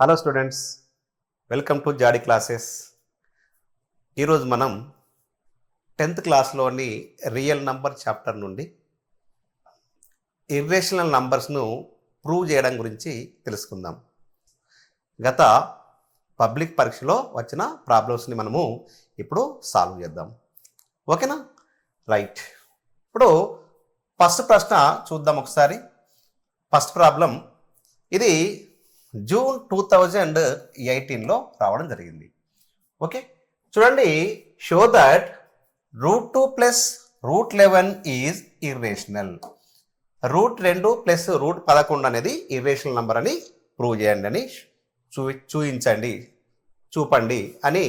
Hello students, welcome to Jadi classes. ఈరోజు మనం 10th క్లాస్లోని రియల్ నంబర్ చాప్టర్ నుండి ఇర్రేషనల్ నంబర్స్ను ప్రూవ్ చేయడం గురించి తెలుసుకుందాం. గత పబ్లిక్ పరీక్షలో వచ్చిన ప్రాబ్లమ్స్ని మనము ఇప్పుడు సాల్వ్ చేద్దాం. ఓకేనా? రైట్. ఇప్పుడు ఫస్ట్ ప్రశ్న చూద్దాం ఒకసారి. ఫస్ట్ ప్రాబ్లం ఇది జూన్ 2018లో రావడం జరిగింది. ఓకే, చూడండి. Show that √2 plus √11 is irrational. √2 plus √11 అనేది ఇర్రేషనల్ నంబర్ అని ప్రూవ్ చేయండి అని చూపండి అని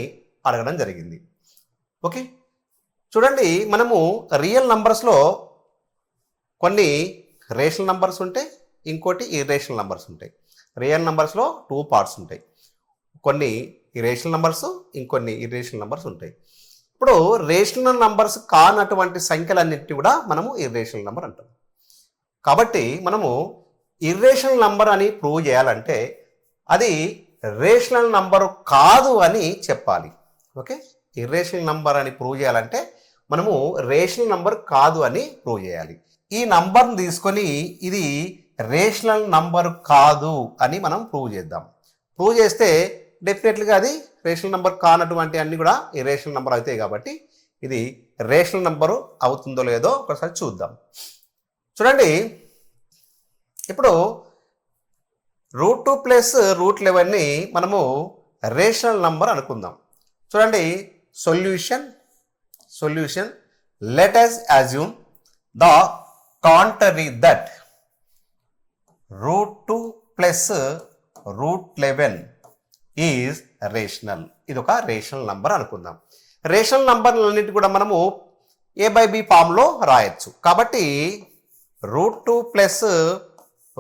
అడగడం జరిగింది. ఓకే, చూడండి. మనము రియల్ నంబర్స్లో కొన్ని రేషనల్ నంబర్స్ ఉంటాయి, ఇంకోటి ఇర్రేషనల్ నంబర్స్ ఉంటాయి. రియల్ నంబర్స్లో 2 పార్ట్స్ ఉంటాయి. కొన్ని రేషనల్ నంబర్స్, ఇంకొన్ని ఇర్రేషనల్ నంబర్స్ ఉంటాయి. ఇప్పుడు రేషనల్ నంబర్స్ కానటువంటి సంఖ్యలన్నింటినీ కూడా మనము ఇర్రేషనల్ నంబర్ అంటాం. కాబట్టి మనము ఇర్రేషనల్ నంబర్ అని ప్రూవ్ చేయాలంటే అది రేషనల్ నంబరు కాదు అని చెప్పాలి. ఓకే, ఇర్రేషనల్ నంబర్ అని ప్రూవ్ చేయాలంటే మనము రేషనల్ నంబర్ కాదు అని ప్రూవ్ చేయాలి. ఈ నంబర్ని తీసుకొని ఇది రేషనల్ నంబర్ కాదు అని మనం ప్రూవ్ చేద్దాం. ప్రూవ్ చేస్తే డెఫినెట్లీగా అది రేషనల్ నంబర్ కానటువంటి అన్ని కూడా ఇర్రేషనల్ నంబర్ అవుతాయి. కాబట్టి ఇది రేషనల్ నంబరు అవుతుందో లేదో ఒకసారి చూద్దాం. చూడండి, ఇప్పుడు √2 ప్లస్ √11ని మనము రేషనల్ నంబర్ అనుకుందాం. చూడండి, solution let us assume the contrary that √2 plus √11 is rational. ఇది ఒక రేషనల్ నంబర్ అనుకుందాం. రేషనల్ నంబర్లన్నిటి కూడా మనము a/b ఫామ్లో రాయొచ్చు. కాబట్టి √2 plus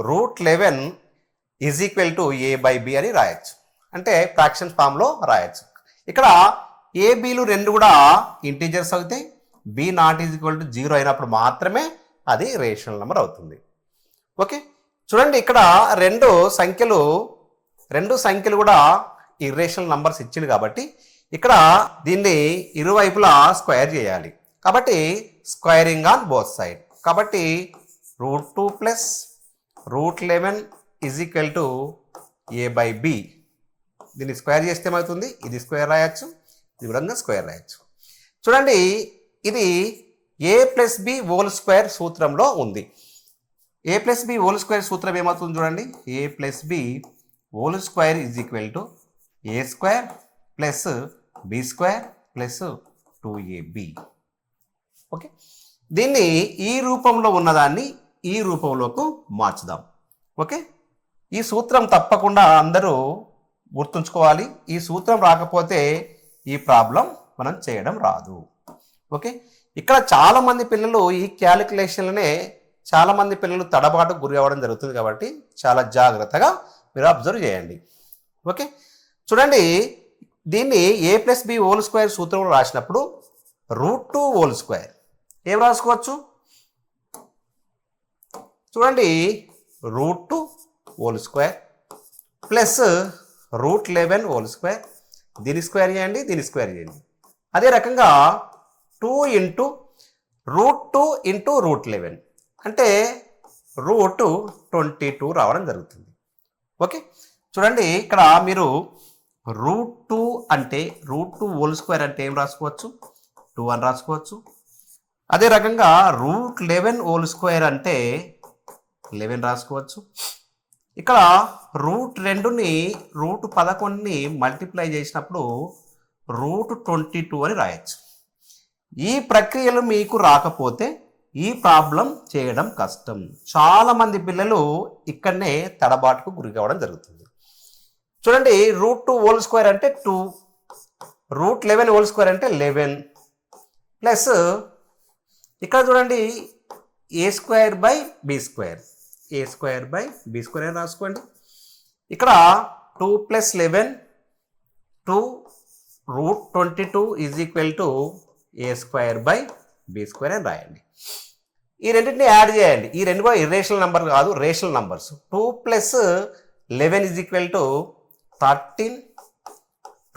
√11 is equal to a/b అని రాయొచ్చు. అంటే ఫ్రాక్షన్స్ ఫామ్లో రాయొచ్చు. ఇక్కడ a/bలు రెండు కూడా ఇంటీజర్స్ అవుతాయి. b not is equal to 0 అయినప్పుడు మాత్రమే అది రేషనల్ నెంబర్ అవుతుంది. ఓకే, చూడండి. ఇక్కడ రెండు సంఖ్యలు కూడా ఇర్రేషనల్ నంబర్స్ ఇచ్చింది కాబట్టి ఇక్కడ దీన్ని ఇరువైపులా స్క్వేర్ చేయాలి. కాబట్టి స్క్వేరింగ్ ఆన్ బోత్ సైడ్. కాబట్టి √2 plus √11 is equal to a/b. దీన్ని స్క్వేర్ చేస్తే ఏమవుతుంది? ఇది స్క్వేర్ రాయొచ్చు, ఇది కూడా స్క్వేర్ రాయొచ్చు. చూడండి, ఇది a+b² సూత్రంలో ఉంది. a+b² సూత్రం ఏమవుతుంది చూడండి. a+b² is equal to a² plus b² plus 2ab. Okay, దీన్ని ఈ రూపంలో ఉన్నదాన్ని ఈ రూపంలోకి మార్చుదాం. ఓకే, ఈ సూత్రం తప్పకుండా అందరూ గుర్తుంచుకోవాలి. ఈ సూత్రం రాకపోతే ఈ ప్రాబ్లం మనం చేయడం రాదు. ఓకే, ఇక్కడ చాలామంది పిల్లలు ఈ క్యాలిక్యులేషన్లనే చాలామంది పిల్లలు తడబాటు గురి అవ్వడం జరుగుతుంది. కాబట్టి చాలా జాగ్రత్తగా మీరు అబ్జర్వ్ చేయండి. ఓకే, చూడండి. దీన్ని a+b² సూత్రంలో రాసినప్పుడు √2² ఏం రాసుకోవచ్చు? చూడండి, √2² ప్లస్ √11² దీని స్క్వేర్ చేయండి, దీని స్క్వేర్ చేయండి. అదే రకంగా 2 ఇంటూ √2 ఇంటూ √11 అంటే √22 రావడం జరుగుతుంది. ఓకే, చూడండి. ఇక్కడ మీరు √2 అంటే √2² అంటే ఏం రాసుకోవచ్చు? 2 అని రాసుకోవచ్చు. అదే రకంగా √11² అంటే 11 రాసుకోవచ్చు. ఇక్కడ √2ని √11ని మల్టిప్లై చేసినప్పుడు √22 అని రాయొచ్చు. ఈ ప్రక్రియలు మీకు రాకపోతే ఈ ప్రాబ్లం చేయడం కష్టం. చాలామంది పిల్లలు ఇక్కడనే తడబాటుకు గురి కావడం జరుగుతుంది. చూడండి, √2² అంటే 2, √11² అంటే 11 ప్లస్ ఇక్కడ చూడండి a²/b² అని రాసుకోండి. ఇక్కడ 2 + 11 2 √22 ఈజ్ ఈక్వల్ టు a²/b² అని రాయండి. ఈ రెండింటిని యాడ్ చేయండి. ఈ రెండు కూడా ఇర్రేషనల్ నెంబర్ కాదు, rational numbers. 2 + 11 is equal to 13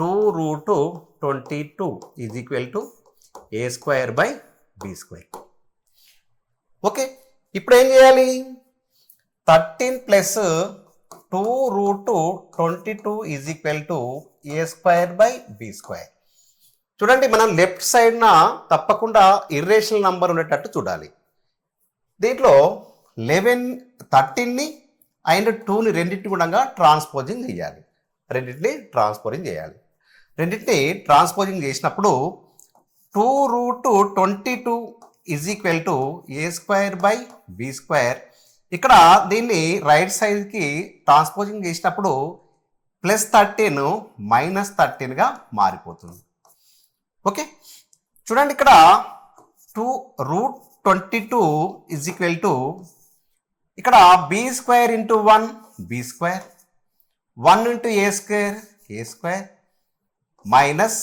2√22 is equal to a square by b square. Okay, ఇప్పుడు ఏం చేయాలి? 13 plus 2√22 is equal to a square by b square. చూడండి, మనం లెఫ్ట్ సైడ్న తప్పకుండా ఇర్రేషనల్ నంబర్ ఉండేటట్టు చూడాలి. దీంట్లో 13ని అండ్ 2ని రెండింటిని కూడా ట్రాన్స్పోజింగ్ చేయాలి. రెండింటిని ట్రాన్స్పోజింగ్ చేసినప్పుడు 2√22 is equal to a square by b square. ఇక్కడ దీన్ని రైట్ సైడ్కి ట్రాన్స్పోజింగ్ చేసినప్పుడు +13 -13గా మారిపోతుంది. ఓకే, చూడండి, ఇక్కడ 2√22 ఈజ్ ఈక్వల్ టు ఇక్కడ b square into 1 b square, 1 into a square minus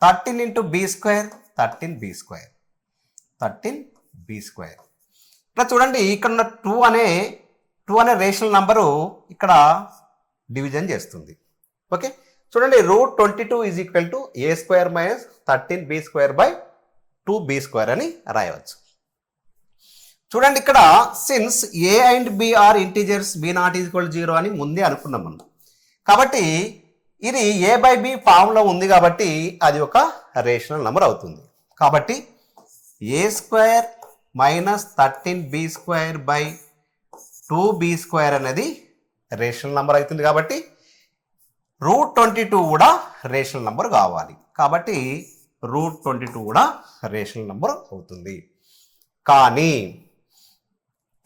13 into b square 13b square. ఇక్కడ చూడండి, ఇక్కడ ఉన్న 2 అనే రేషనల్ నంబరు ఇక్కడ డివిజన్ చేస్తుంది. ఓకే, చూడండి, √22 is equal to a square minus 13b square by 2b square అని రాయవచ్చు. చూడండి, ఇక్కడ since a and b are integers b not is equal 0 అని ముందే అనుకున్నాం మనం. కాబట్టి ఇది a బై b ఫామ్లో ఉంది కాబట్టి అది ఒక రేషనల్ నెంబర్ అవుతుంది. కాబట్టి a square minus 13b square by 2b square అనేది రేషనల్ నెంబర్ అవుతుంది. కాబట్టి √22 కూడా రేషనల్ నెంబర్ కావాలి. కాబట్టి √22 కూడా రేషనల్ నెంబర్ అవుతుంది. కానీ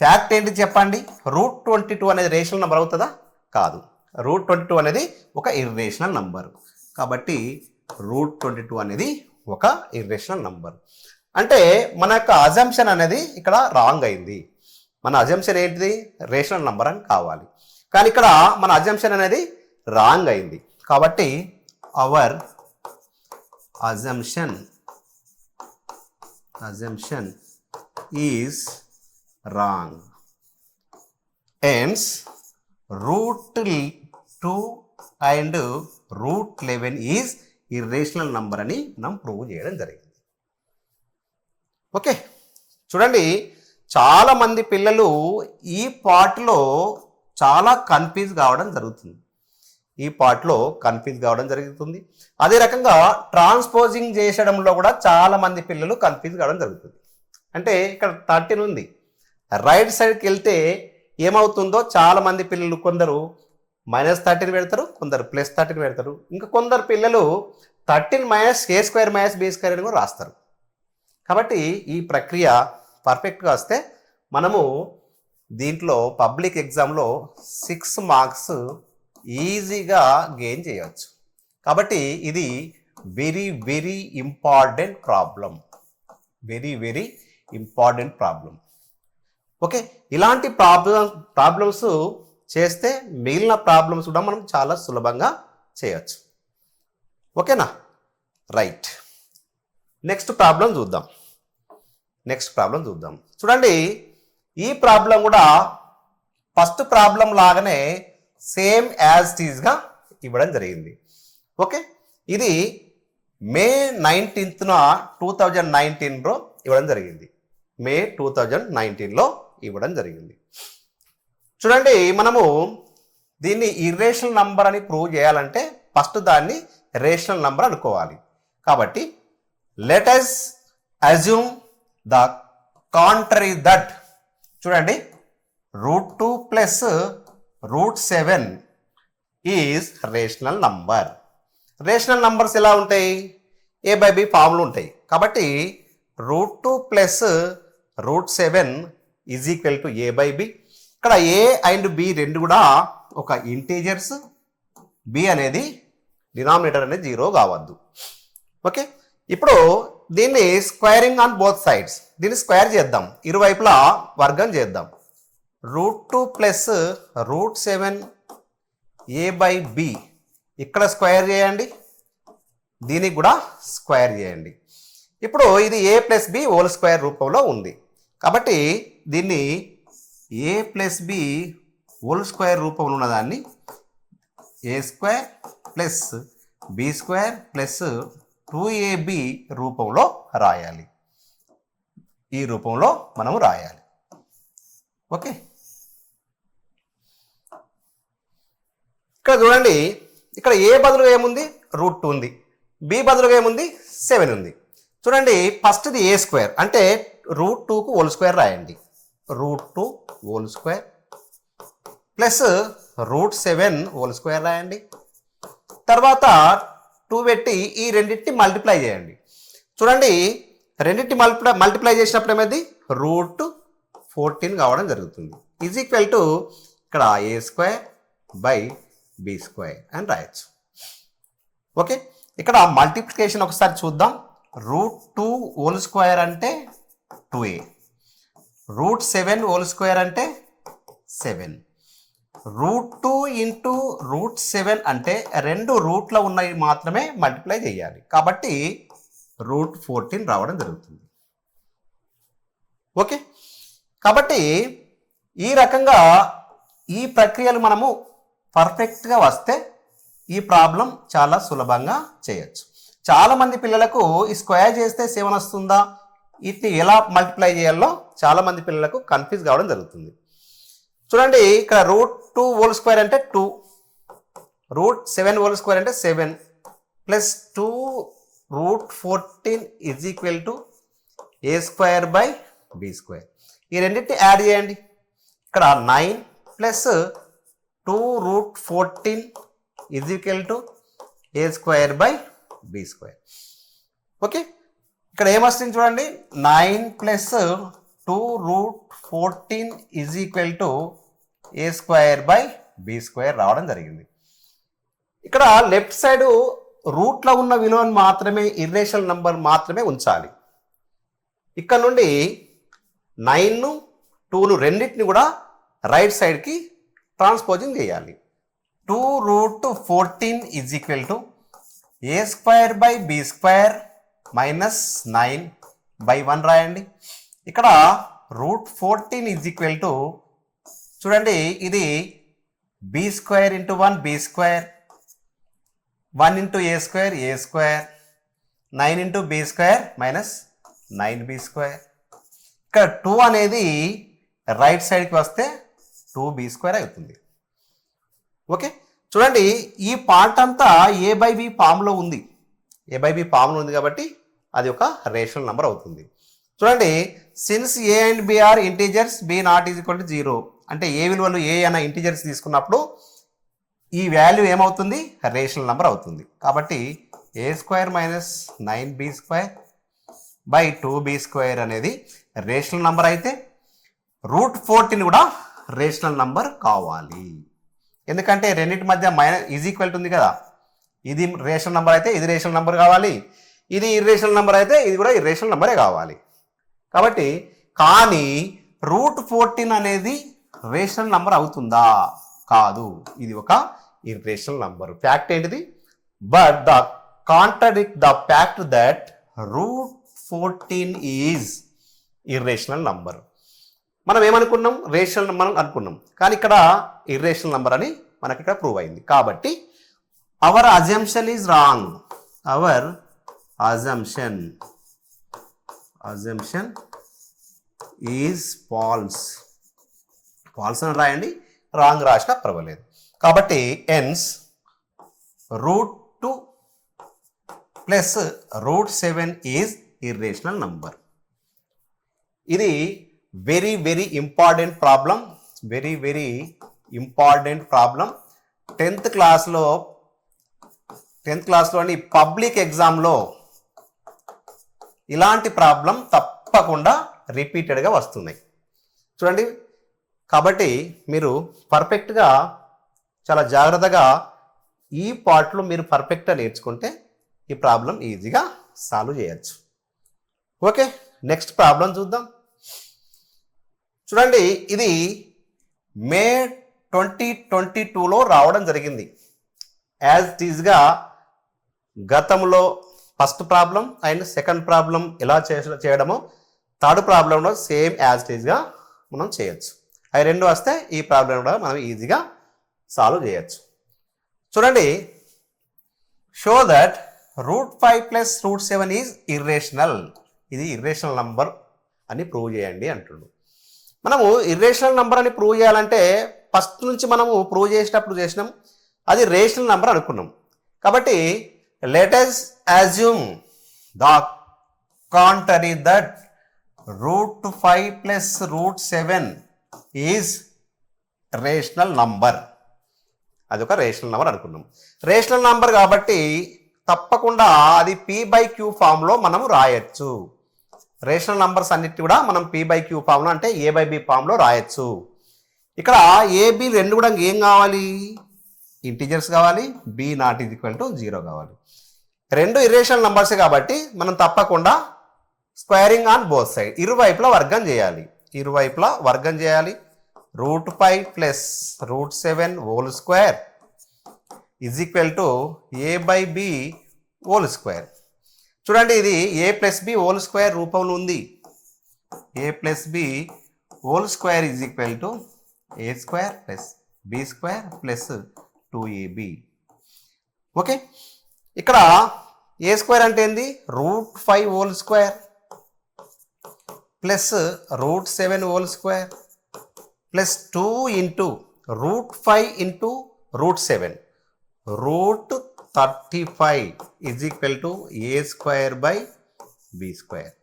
ఫ్యాక్ట్ ఏంటి చెప్పండి? √22 అనేది రేషనల్ నెంబర్ అవుతుందా? కాదు. √22 అనేది ఒక ఇర్రేషనల్ నంబర్. కాబట్టి √22 అనేది ఒక ఇర్రేషనల్ నంబర్. అంటే మన యొక్క అజంప్షన్ అనేది ఇక్కడ రాంగ్ అయింది. మన అజంప్షన్ ఏంటిది? రేషనల్ నంబర్ అని కావాలి. కానీ ఇక్కడ మన అజంప్షన్ అనేది రాంగ్ అయింది. కాబట్టి our assumption is wrong. Hence √2 and √11 is irrational number అని మనం ప్రూవ్ చేయడం జరిగింది. ఓకే, చూడండి, చాలామంది పిల్లలు ఈ పార్ట్లో చాలా కన్ఫ్యూజ్ కావడం జరుగుతుంది. అదే రకంగా ట్రాన్స్పోజింగ్ చేసడంలో కూడా చాలామంది పిల్లలు కన్ఫ్యూజ్ కావడం జరుగుతుంది. అంటే ఇక్కడ 13 ఉంది, రైట్ సైడ్కి వెళ్తే ఏమవుతుందో చాలామంది పిల్లలు కొందరు -13 పెడతారు, కొందరు +13 పెడతారు, ఇంకా కొందరు పిల్లలు 13 minus a square minus b square అని కూడా రాస్తారు. కాబట్టి ఈ ప్రక్రియ పర్ఫెక్ట్గా వస్తే మనము దీంట్లో పబ్లిక్ ఎగ్జామ్లో 6 మార్క్స్ ఈజీగా గెయిన్ చేయవచ్చు. కాబట్టి ఇది very very important problem. Okay, ఇలాంటి ప్రాబ్లమ్స్ చేస్తే మిగిలిన ప్రాబ్లమ్స్ కూడా మనం చాలా సులభంగా చేయవచ్చు. ఓకేనా? రైట్, నెక్స్ట్ ప్రాబ్లం చూద్దాం. చూడండి, ఈ ప్రాబ్లం కూడా ఫస్ట్ ప్రాబ్లం లాగానే సేమ్ యాజ్ టీజ్గా ఇవ్వడం జరిగింది. ఓకే, ఇది మే 19న 2019లో ఇవ్వడం జరిగింది. మే 2019లో ఇవ్వడం జరిగింది. చూడండి, మనము దీన్ని ఇర్రేషనల్ నంబర్ అని ప్రూవ్ చేయాలంటే ఫస్ట్ దాన్ని రేషనల్ నంబర్ అనుకోవాలి. కాబట్టి let us assume the contrary that. చూడండి, √2 plus √7 is rational number. Rational numbers ఎలా ఉంటాయి? a బై b ఫామ్లు ఉంటాయి. కాబట్టి √2 plus √7 is equal to a by b. ఇక్కడ a అండ్ b రెండు కూడా ఒక ఇంటీజర్స్, b అనేది డినామినేటర్ అనేది 0 కావద్దు. ఓకే, ఇప్పుడు దీన్ని స్క్వేరింగ్ ఆన్ బోత్ సైడ్స్, దీన్ని స్క్వేర్ చేద్దాం, ఇరువైపులా వర్గం చేద్దాం. √2 ప్లస్ √7 a బై b ఇక్కడ స్క్వేర్ చేయండి, దీనికి కూడా స్క్వేర్ చేయండి. ఇప్పుడు ఇది a plus b whole square రూపంలో ఉంది. కాబట్టి దీన్ని a plus b whole square రూపంలో ఉన్నదాన్ని a square plus b square plus 2ab రూపంలో రాయాలి. ఈ రూపంలో మనము రాయాలి. ఓకే, ఇక్కడ చూడండి, ఇక్కడ ఏ బదులుగా ఏముంది, √2 ఉంది. బి బదులుగా ఏముంది, 7 ఉంది. చూడండి, ఫస్ట్ది ఏ స్క్వేర్ అంటే √2కు హోల్ స్క్వేర్ రాయండి. √2 whole square plus √7 whole square రాయండి. తర్వాత 2 పెట్టి ఈ రెండింటిని మల్టిప్లై చేయండి. చూడండి, రెండింటిని మల్టిప్లై చేసినప్పుడు ఏమైంది, √14 కావడం జరుగుతుంది. ఈజ్ ఈక్వల్ టు ఇక్కడ a square by b square అని రాయొచ్చు. ఓకే, ఇక్కడ మల్టిప్లికేషన్ ఒకసారి చూద్దాం. √2 హోల్ స్క్వేర్ అంటే 2a, √7 హోల్ స్క్వేర్ అంటే 7, √2 ఇంటూ √7 అంటే 2 రూట్లో ఉన్నవి మాత్రమే మల్టిప్లై చేయాలి. కాబట్టి √14 రావడం జరుగుతుంది. ఓకే, కాబట్టి ఈ రకంగా ఈ ప్రక్రియలు మనము పర్ఫెక్ట్గా వస్తే ఈ ప్రాబ్లం చాలా సులభంగా చేయొచ్చు. చాలామంది పిల్లలకు ఈ స్క్వేర్ చేస్తే 7 వస్తుందా, ఇది ఎలా మల్టిప్లై చేయాలో చాలామంది పిల్లలకు కన్ఫ్యూజ్ కావడం జరుగుతుంది. చూడండి, ఇక్కడ √2 హోల్ స్క్వేర్ అంటే 2, √7 హోల్ స్క్వేర్ అంటే 7 plus 2 √14 is equal to a square by b square. ఈ రెండింటిని యాడ్ చేయండి. ఇక్కడ 9 plus 2 √14 is equal to a square by b square. Okay, ఇక్కడ ఏమొస్తుంది చూడండి, 9 plus 2 √14 is equal to a square by b square రావడం జరిగింది. ఇక్కడ లెఫ్ట్ సైడ్ రూట్లో ఉన్న విలువను మాత్రమే, ఇర్రేషనల్ నంబర్ మాత్రమే ఉంచాలి. ఇక్కడ నుండి 9ను 2ను రెండింటిని కూడా రైట్ సైడ్కి ట్రాన్స్పోజింగ్ చేయాలి. 2 √14 is equal to a square by b square minus 9/1 రాయండి. ఇక్కడ √14 ఈజ్ ఈక్వల్ టు చూడండి, ఇది b square into 1 b square, 1 into a square a square, 9 into b square minus 9b స్క్వేర్. ఇక్కడ 2 అనేది రైట్ సైడ్కి వస్తే 2b స్క్వేర్ అవుతుంది. ఓకే, చూడండి, ఈ పార్ట్ అంతా a/b ఫామ్లో ఉంది. a/b ఫామ్లో ఉంది కాబట్టి అది ఒక రేషనల్ నెంబర్ అవుతుంది. చూడండి, since a and b are integers, b not is equal to 0 అంటే ఏ విలువలు a అన్న ఇంటీజర్స్ తీసుకున్నప్పుడు ఈ వాల్యూ ఏమవుతుంది, రేషనల్ నెంబర్ అవుతుంది. కాబట్టి a square minus 9b square by 2b square అనేది రేషనల్ నెంబర్ అయితే √14 కూడా రేషనల్ నెంబర్ కావాలి. ఎందుకంటే రెండింటి మధ్య ఈజ్ ఈక్వల్ టు ఉంది కదా, ఇది రేషనల్ నెంబర్ అయితే ఇది రేషనల్ నెంబర్ కావాలి, ఇది ఇర్రేషనల్ నెంబర్ అయితే ఇది కూడా ఇర్రేషనల్ నెంబరే కావాలి. కాబట్టి కానీ √14 అనేది రేషనల్ నెంబర్ అవుతుందా, కాదు, ఇది ఒక ఇర్రేషనల్ నెంబర్. ఫ్యాక్ట్ ఏంటిది, but the contradict the fact that √14 is irrational number. మనం ఏమనుకున్నాం, రేషనల్ నెంబర్ అనుకున్నాం, కానీ ఇక్కడ ఇర్రేషనల్ నెంబర్ అని మనకి ఇక్కడ ప్రూవ్ అయింది. కాబట్టి our assumption is wrong, our assumption is false. False అని రాయండి, రాంగ్ రాసినా పర్వాలేదు. కాబట్టి hence √2 plus √7 is irrational number. ఇది very very important problem, very very important problem. 10th క్లాస్లోని పబ్లిక్ ఎగ్జామ్లో ఇలాంటి ప్రాబ్లం తప్పకుండా రిపీటెడ్గా వస్తున్నాయి. చూడండి, కాబట్టి మీరు పర్ఫెక్ట్గా చాలా జాగ్రత్తగా ఈ పార్ట్లో మీరు పర్ఫెక్ట్గా నేర్చుకుంటే ఈ ప్రాబ్లం ఈజీగా సాల్వ్ చేయొచ్చు. ఓకే, నెక్స్ట్ ప్రాబ్లం చూద్దాం. చూడండి, ఇది మే 2022లో రావడం జరిగింది. యాజ్ ఇట్ ఈజ్గా గతంలో first problem and second problem ఎలా చేయడమో థర్డ్ ప్రాబ్లంలో సేమ్ యాజ్ ఇట్ ఈజ్గా మనం చేయొచ్చు. అవి రెండు వస్తే ఈ ప్రాబ్లం కూడా మనం ఈజీగా సాల్వ్ చేయొచ్చు. చూడండి, show that √5 plus √7 is irrational. ఇది ఇర్రేషనల్ నంబర్ అని ప్రూవ్ చేయండి అంటుండు. మనము ఇర్రేషనల్ నంబర్ అని ప్రూవ్ చేయాలంటే ఫస్ట్ నుంచి మనము ప్రూవ్ చేసేటప్పుడు చేసినాం, అది రేషనల్ నంబర్ అనుకున్నాం. కాబట్టి let us assume the contrary that √5 plus √7 is rational number. అది ఒక రేషనల్ నంబర్ అనుకున్నాం. రేషనల్ నంబర్ కాబట్టి తప్పకుండా అది p/q ఫామ్లో మనము రాయొచ్చు. రేషనల్ నంబర్స్ అన్నిటి కూడా మనం p/q ఫామ్లో అంటే a/b ఫామ్లో రాయొచ్చు. ఇక్కడ ab రెండు కూడా ఏం కావాలి? ఇంటిజర్స్ కావాలి, b≠0 కావాలి. రెండు ఇర్రేషనల్ నంబర్సే కాబట్టి మనం తప్పకుండా స్క్వేరింగ్ ఆన్ బోత్ సైడ్, ఇరువైపులా వర్గం చేయాలి. ఇరువైపులా వర్గం చేయాలి. √5 plus √7 whole square is equal to a/b whole square. చూడండి, ఇది a plus b whole square రూపంలో ఉంది. a plus b whole square is equal to a square plus b square plus 2ab. Okay, ఇక్కడ a స్క్వేర్ అంటే ఏంది? √5 whole square plus √7 whole square plus 2 into √5 into √7 √35 is equal to a square by b square.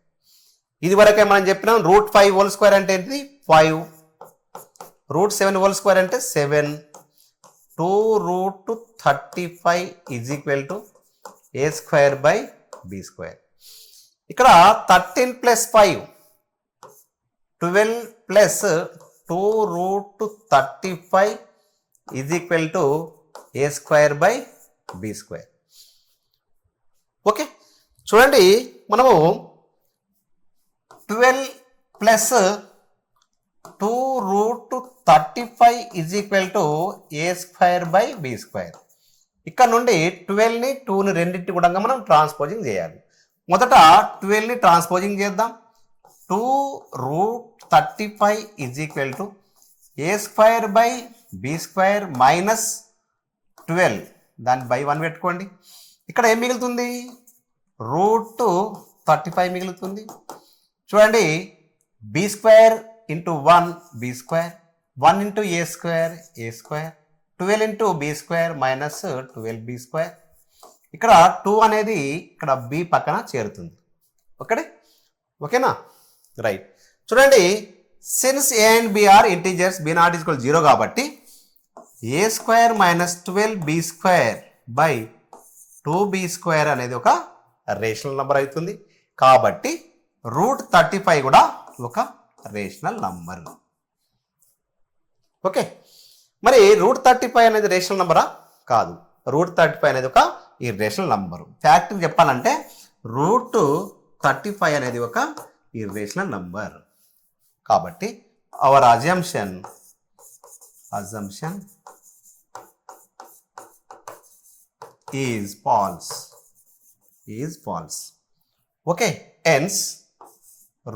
ఇది వరకే మనం చెప్పినాం. √5 whole square అంటే ఏంటి? 5. √7 whole square అంటే 7. 2√35 is equal to a square by b square. ఇక్కడ 13 plus 5 12 plus 2√35 is equal to a square by b square. Okay, చూడండి, మనము 12 plus 2√35 is equal to a square by b square. ఇక్కడ నుండి 12ని 2ని రెండింటి కూడా మనం ట్రాన్స్పోజింగ్ చేయాలి. మొదట 12ని ట్రాన్స్పోజింగ్ చేద్దాం. 2√35 is equal to a square by b square minus 12, దాన్ని బై 1 పెట్టుకోండి. ఇక్కడ ఏం మిగులుతుంది? √35 మిగులుతుంది. చూడండి, b square into 1 b square, 1 into a square a square, 12 into b square minus 12b square. ఇక్కడ 2 అనేది ఇక్కడ b పక్కన చేరుతుంది. ఓకేనా? రైట్. చూడండి, since a and b are integers, b≠0 కాబట్టి a square minus 12b square by 2b square అనేది ఒక రేషనల్ నంబర్ అవుతుంది. కాబట్టి √35 కూడా ఒక రేషనల్ నంబర్. ఓకే, మరి √35 అనేది రేషనల్ నంబరా? కాదు. √35 అనేది ఒక ఇర్రేషనల్ నంబరు. ఫ్యాక్ట్ చెప్పాలంటే √35 అనేది ఒక ఇర్రేషనల్ నంబర్. కాబట్టి our assumption is falls. Okay, hence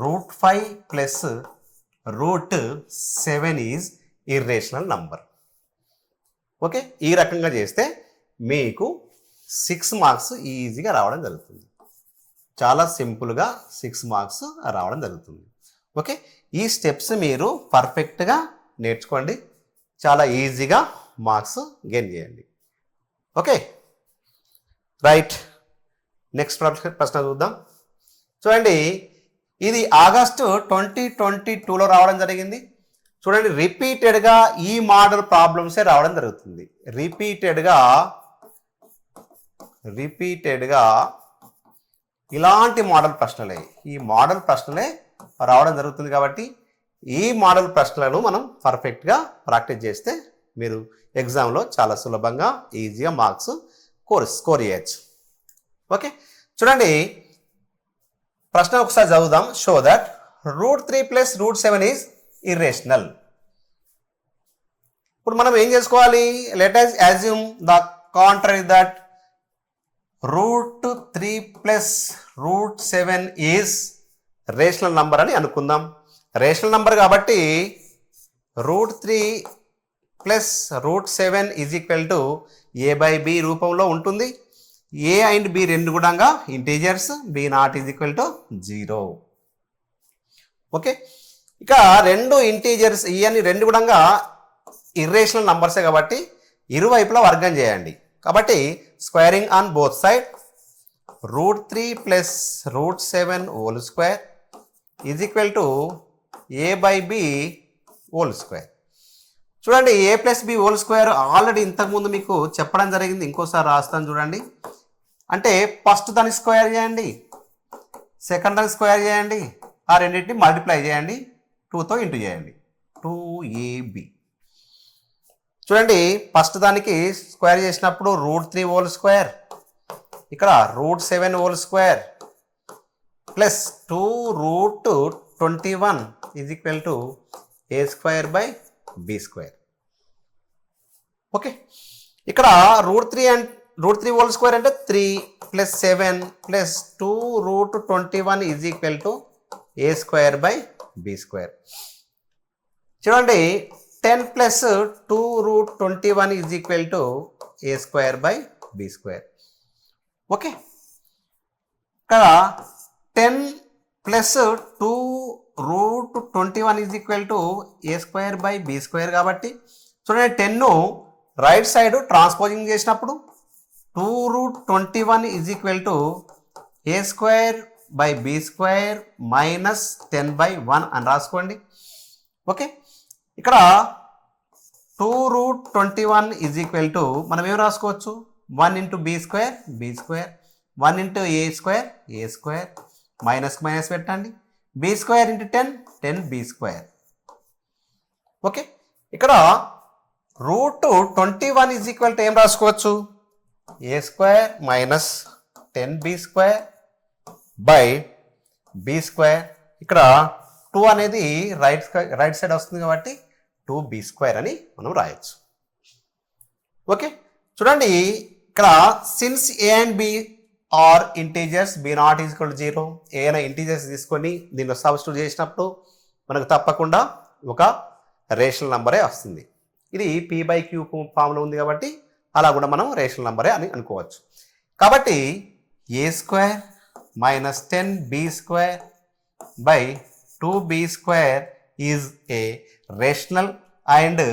√5 plus √7 is irrational number. Okay, ఈ రకంగా చేస్తే మీకు 6 మార్క్స్ ఈజీగా రావడం జరుగుతుంది. చాలా సింపుల్గా 6 మార్క్స్ రావడం జరుగుతుంది. ఓకే, ఈ స్టెప్స్ మీరు పర్ఫెక్ట్గా నేర్చుకోండి. చాలా ఈజీగా మార్క్స్ గెయిన్ చేయండి. Okay, right. నెక్స్ట్ ప్రశ్న చూద్దాం. చూడండి, ఇది ఆగస్టు 2022లో రావడం జరిగింది. చూడండి, రిపీటెడ్గా ఈ మోడల్ ప్రాబ్లమ్సే రావడం జరుగుతుంది. రిపీటెడ్గా ఇలాంటి మోడల్ ప్రశ్నలే, ఈ మోడల్ ప్రశ్నలే రావడం జరుగుతుంది. కాబట్టి ఈ మోడల్ ప్రశ్నలను మనం పర్ఫెక్ట్గా ప్రాక్టీస్ చేస్తే మీరు ఎగ్జామ్లో చాలా సులభంగా ఈజీగా మార్క్స్ స్కోర్ చేయొచ్చు. ఓకే, చూడండి, ప్రశ్న ఒకసారి చదువుదాం. Show that √3 plus √7 is irrational. ఇప్పుడు మనం ఏం చేసుకోవాలి? Let us assume the contrary that √3 plus √7 is rational number అని అనుకుందాం. రేషనల్ నంబర్ కాబట్టి √3 plus √7 is equal to a/b రూపంలో ఉంటుంది. a అండ్ b రెండు కూడా integers, b0 is equal to 0. Okay, ఇక రెండు ఇంటీజర్స్ ఇవన్నీ రెండు కూడా ఇర్రేషనల్ నంబర్సే కాబట్టి ఇరువైపులా వర్గం చేయండి. కాబట్టి squaring on both side √3 plus √7 whole square is equal to a/b whole square. చూడండి, a plus b whole square already ఇంతకుముందు మీకు చెప్పడం జరిగింది. ఇంకోసారి రాస్తాను చూడండి. అంటే ఫస్ట్ దాన్ని స్క్వేర్ చేయండి, సెకండ్ దాన్ని స్క్వేర్ చేయండి, ఆ రెండింటిని మల్టిప్లై చేయండి, 2తో ఇంటూ చేయండి, 2ab. చూడండి, ఫస్ట్ దానికి స్క్వేర్ చేసినప్పుడు √3 హోల్ స్క్వేర్, ఇక్కడ √7 whole square plus 2√21 is equal to a²/b². Okay, ఇక్కడ √3 హోల్ స్క్వేర్ అంటే 3 plus 7 plus 2√21 is equal to a²/b². చూడండి, 10 plus 2√21 is equal to a²/b². Okay, ఇక్కడ 10 plus 2√21 is equal to a²/b² కాబట్టి చూడండి, 10ను right side transposing చేసినప్పుడు 2√21 is equal to a²/b² minus 10/1 అని రాసుకోండి. Okay, ఇక్కడ 2√21 ఈజ్ ఈక్వల్ టు మనం ఏం రాసుకోవచ్చు, 1 into b² 1 into a² minus minus పెట్టండి, b² ఇంటూ 10b². ఓకే, ఇక్కడ √21 ఈజ్ ఈక్వల్ టు ఏం రాసుకోవచ్చు, a² minus 10b² by b². ఇక్కడ 2 అనేది రైట్ సైడ్ వస్తుంది కాబట్టి 2b² అని మనం రాయొచ్చు. ఓకే, చూడండి, ఇక్కడ since a and b are integers b0 is equal to 0, ఏదైనా ఇంటీజర్స్ తీసుకొని దీనిలో సబ్స్టిట్యూట్ చేసినప్పుడు మనకు తప్పకుండా ఒక రేషనల్ నంబరే వస్తుంది. ఇది p/q ఫామ్లో ఉంది కాబట్టి అలా కూడా మనం రేషనల్ నంబరే అని అనుకోవచ్చు. కాబట్టి a² minus 10b² by 2b² is a rational and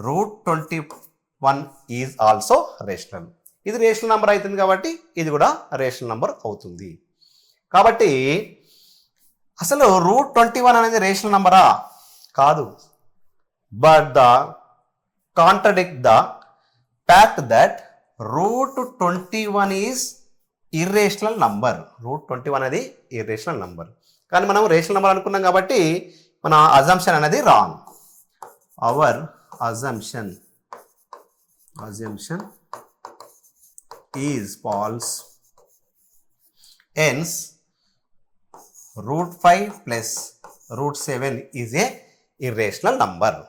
√21 is also rational. ఇది రేషనల్ నంబర్ అవుతుంది కాబట్టి ఇది కూడా రేషనల్ నంబర్ అవుతుంది. కాబట్టి అసలు √21 అనేది రేషనల్ నంబరా? కాదు. But the contradict the fact that √21 is irrational number. √21 అనేది ఇర్రేషనల్ నంబర్. కానీ మనం రేషనల్ నంబర్ అనుకున్నాం కాబట్టి మన అజంప్షన్ అనేది wrong. Our assumption is falls. Hence √5 plus √7 is a irrational number.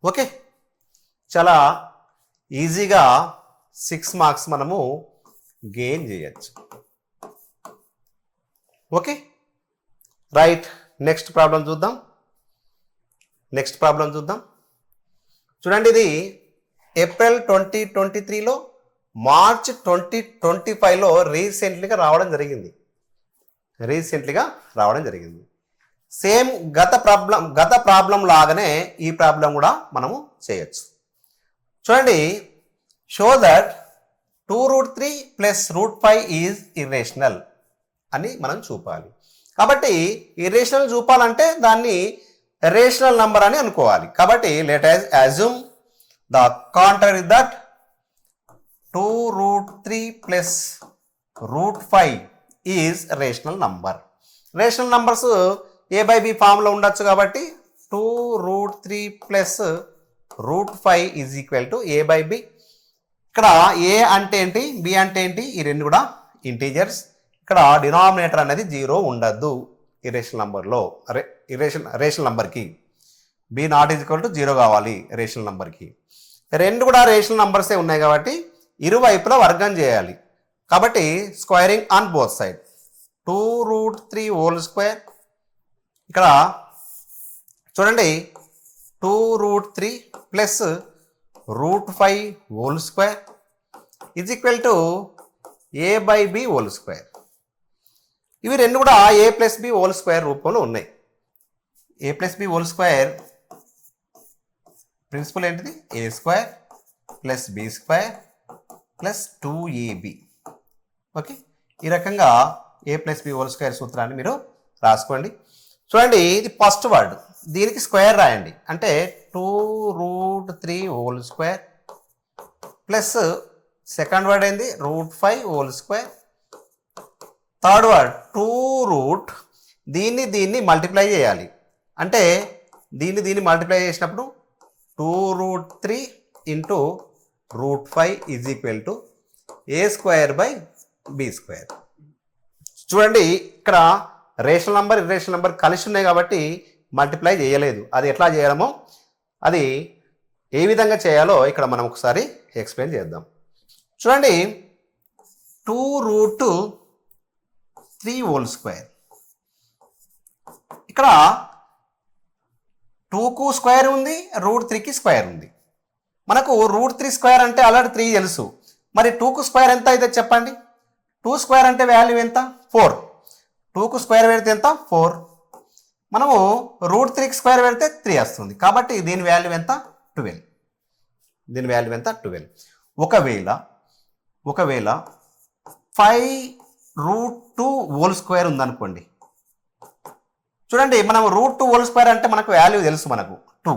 Okay, చాలా ఈజీగా 6 మార్క్స్ మనము గెయిన్ చేయొచ్చు. Okay, right. నెక్స్ట్ ప్రాబ్లం చూద్దాం. చూడండి, ఇది ఏప్రిల్ 2023లో మార్చ్ 2025లో రీసెంట్లీగా రావడం జరిగింది. సేమ్ గత ప్రాబ్లం లాగానే ఈ ప్రాబ్లం కూడా మనము చేయొచ్చు. చూడండి, show that 2√3 plus √5 is irrational అని మనం చూపాలి. కాబట్టి ఇర్రేషనల్ చూపాలంటే దాన్ని రేషనల్ నంబర్ అని అనుకోవాలి. కాబట్టి let us assume the contrary that 2√3 plus √5 is rational number. Rational numbers a/b ఫామ్లో ఉండొచ్చు కాబట్టి 2√3 plus √5 is equal to a/b. ఇక్కడ a అంటే ఏంటి, b అంటే ఏంటి, ఈ రెండు కూడా ఇంటీజర్స్. ఇక్కడ డినామినేటర్ అనేది 0 ఉండద్దు ఇర్రేషనల్ నంబర్లో. రేషనల్ నంబర్కి b0 ఈజ్ ఈక్వల్ టు 0 కావాలి రేషనల్ నంబర్కి. రెండు కూడా రేషనల్ నంబర్సే ఉన్నాయి కాబట్టి ఇరువైపులా వర్గం చేయాలి. కాబట్టి squaring on both side 2√3 whole square. ఇక్కడ చూడండి 2√3 plus root 5 whole square is equal to a by b whole square. ఇవి రెండు కూడా a plus b whole square రూపంలో ఉన్నాయి. A plus b whole square principle ఏంటిది? A square plus b square plus 2ab. Okay, ఈ రకంగా a plus b whole square సూత్రాన్ని మీరు రాసుకోండి. చూడండి, ఇది ఫస్ట్ వర్డ్, దీనికి స్క్వేర్ రాయండి. అంటే 2√3 whole square plus second word ఏంది? √5 హోల్ స్క్వేర్. థర్డ్ వర్డ్ 2 దీన్ని మల్టిప్లై చేయాలి. అంటే దీన్ని మల్టిప్లై చేసినప్పుడు 2√3 into √5 is equal to a square by b square. చూడండి, ఇక్కడ రేషనల్ నంబర్ ఇర్రేషనల్ నంబర్ కలిసి ఉన్నాయి కాబట్టి మల్టిప్లై చేయలేదు. అది ఎట్లా చేయడమో, అది ఏ విధంగా చేయాలో ఇక్కడ మనం ఒకసారి ఎక్స్ప్లెయిన్ చేద్దాం. చూడండి, 2√3 హోల్ స్క్వేర్. ఇక్కడ 2కు స్క్వేర్ ఉంది, √3కి స్క్వేర్ ఉంది. మనకు √3 స్క్వేర్ అంటే ఆల్రెడీ 3 తెలుసు. మరి 2కు స్క్వేర్ ఎంత అయితే చెప్పండి? 2 స్క్వేర్ అంటే వాల్యూ ఎంత? 4. 2కు స్క్వేర్ పెడితే ఎంత? 4. మనము √3కి స్క్వేర్ పెడితే 3 వస్తుంది. కాబట్టి దీని వాల్యూ ఎంత? 12. దీని వాల్యూ ఎంత? 12. ఒకవేళ 5√2 హోల్ స్క్వేర్ ఉందనుకోండి. చూడండి, మనం √2 హోల్ స్క్వేర్ అంటే మనకు వాల్యూ తెలుసు, మనకు 2.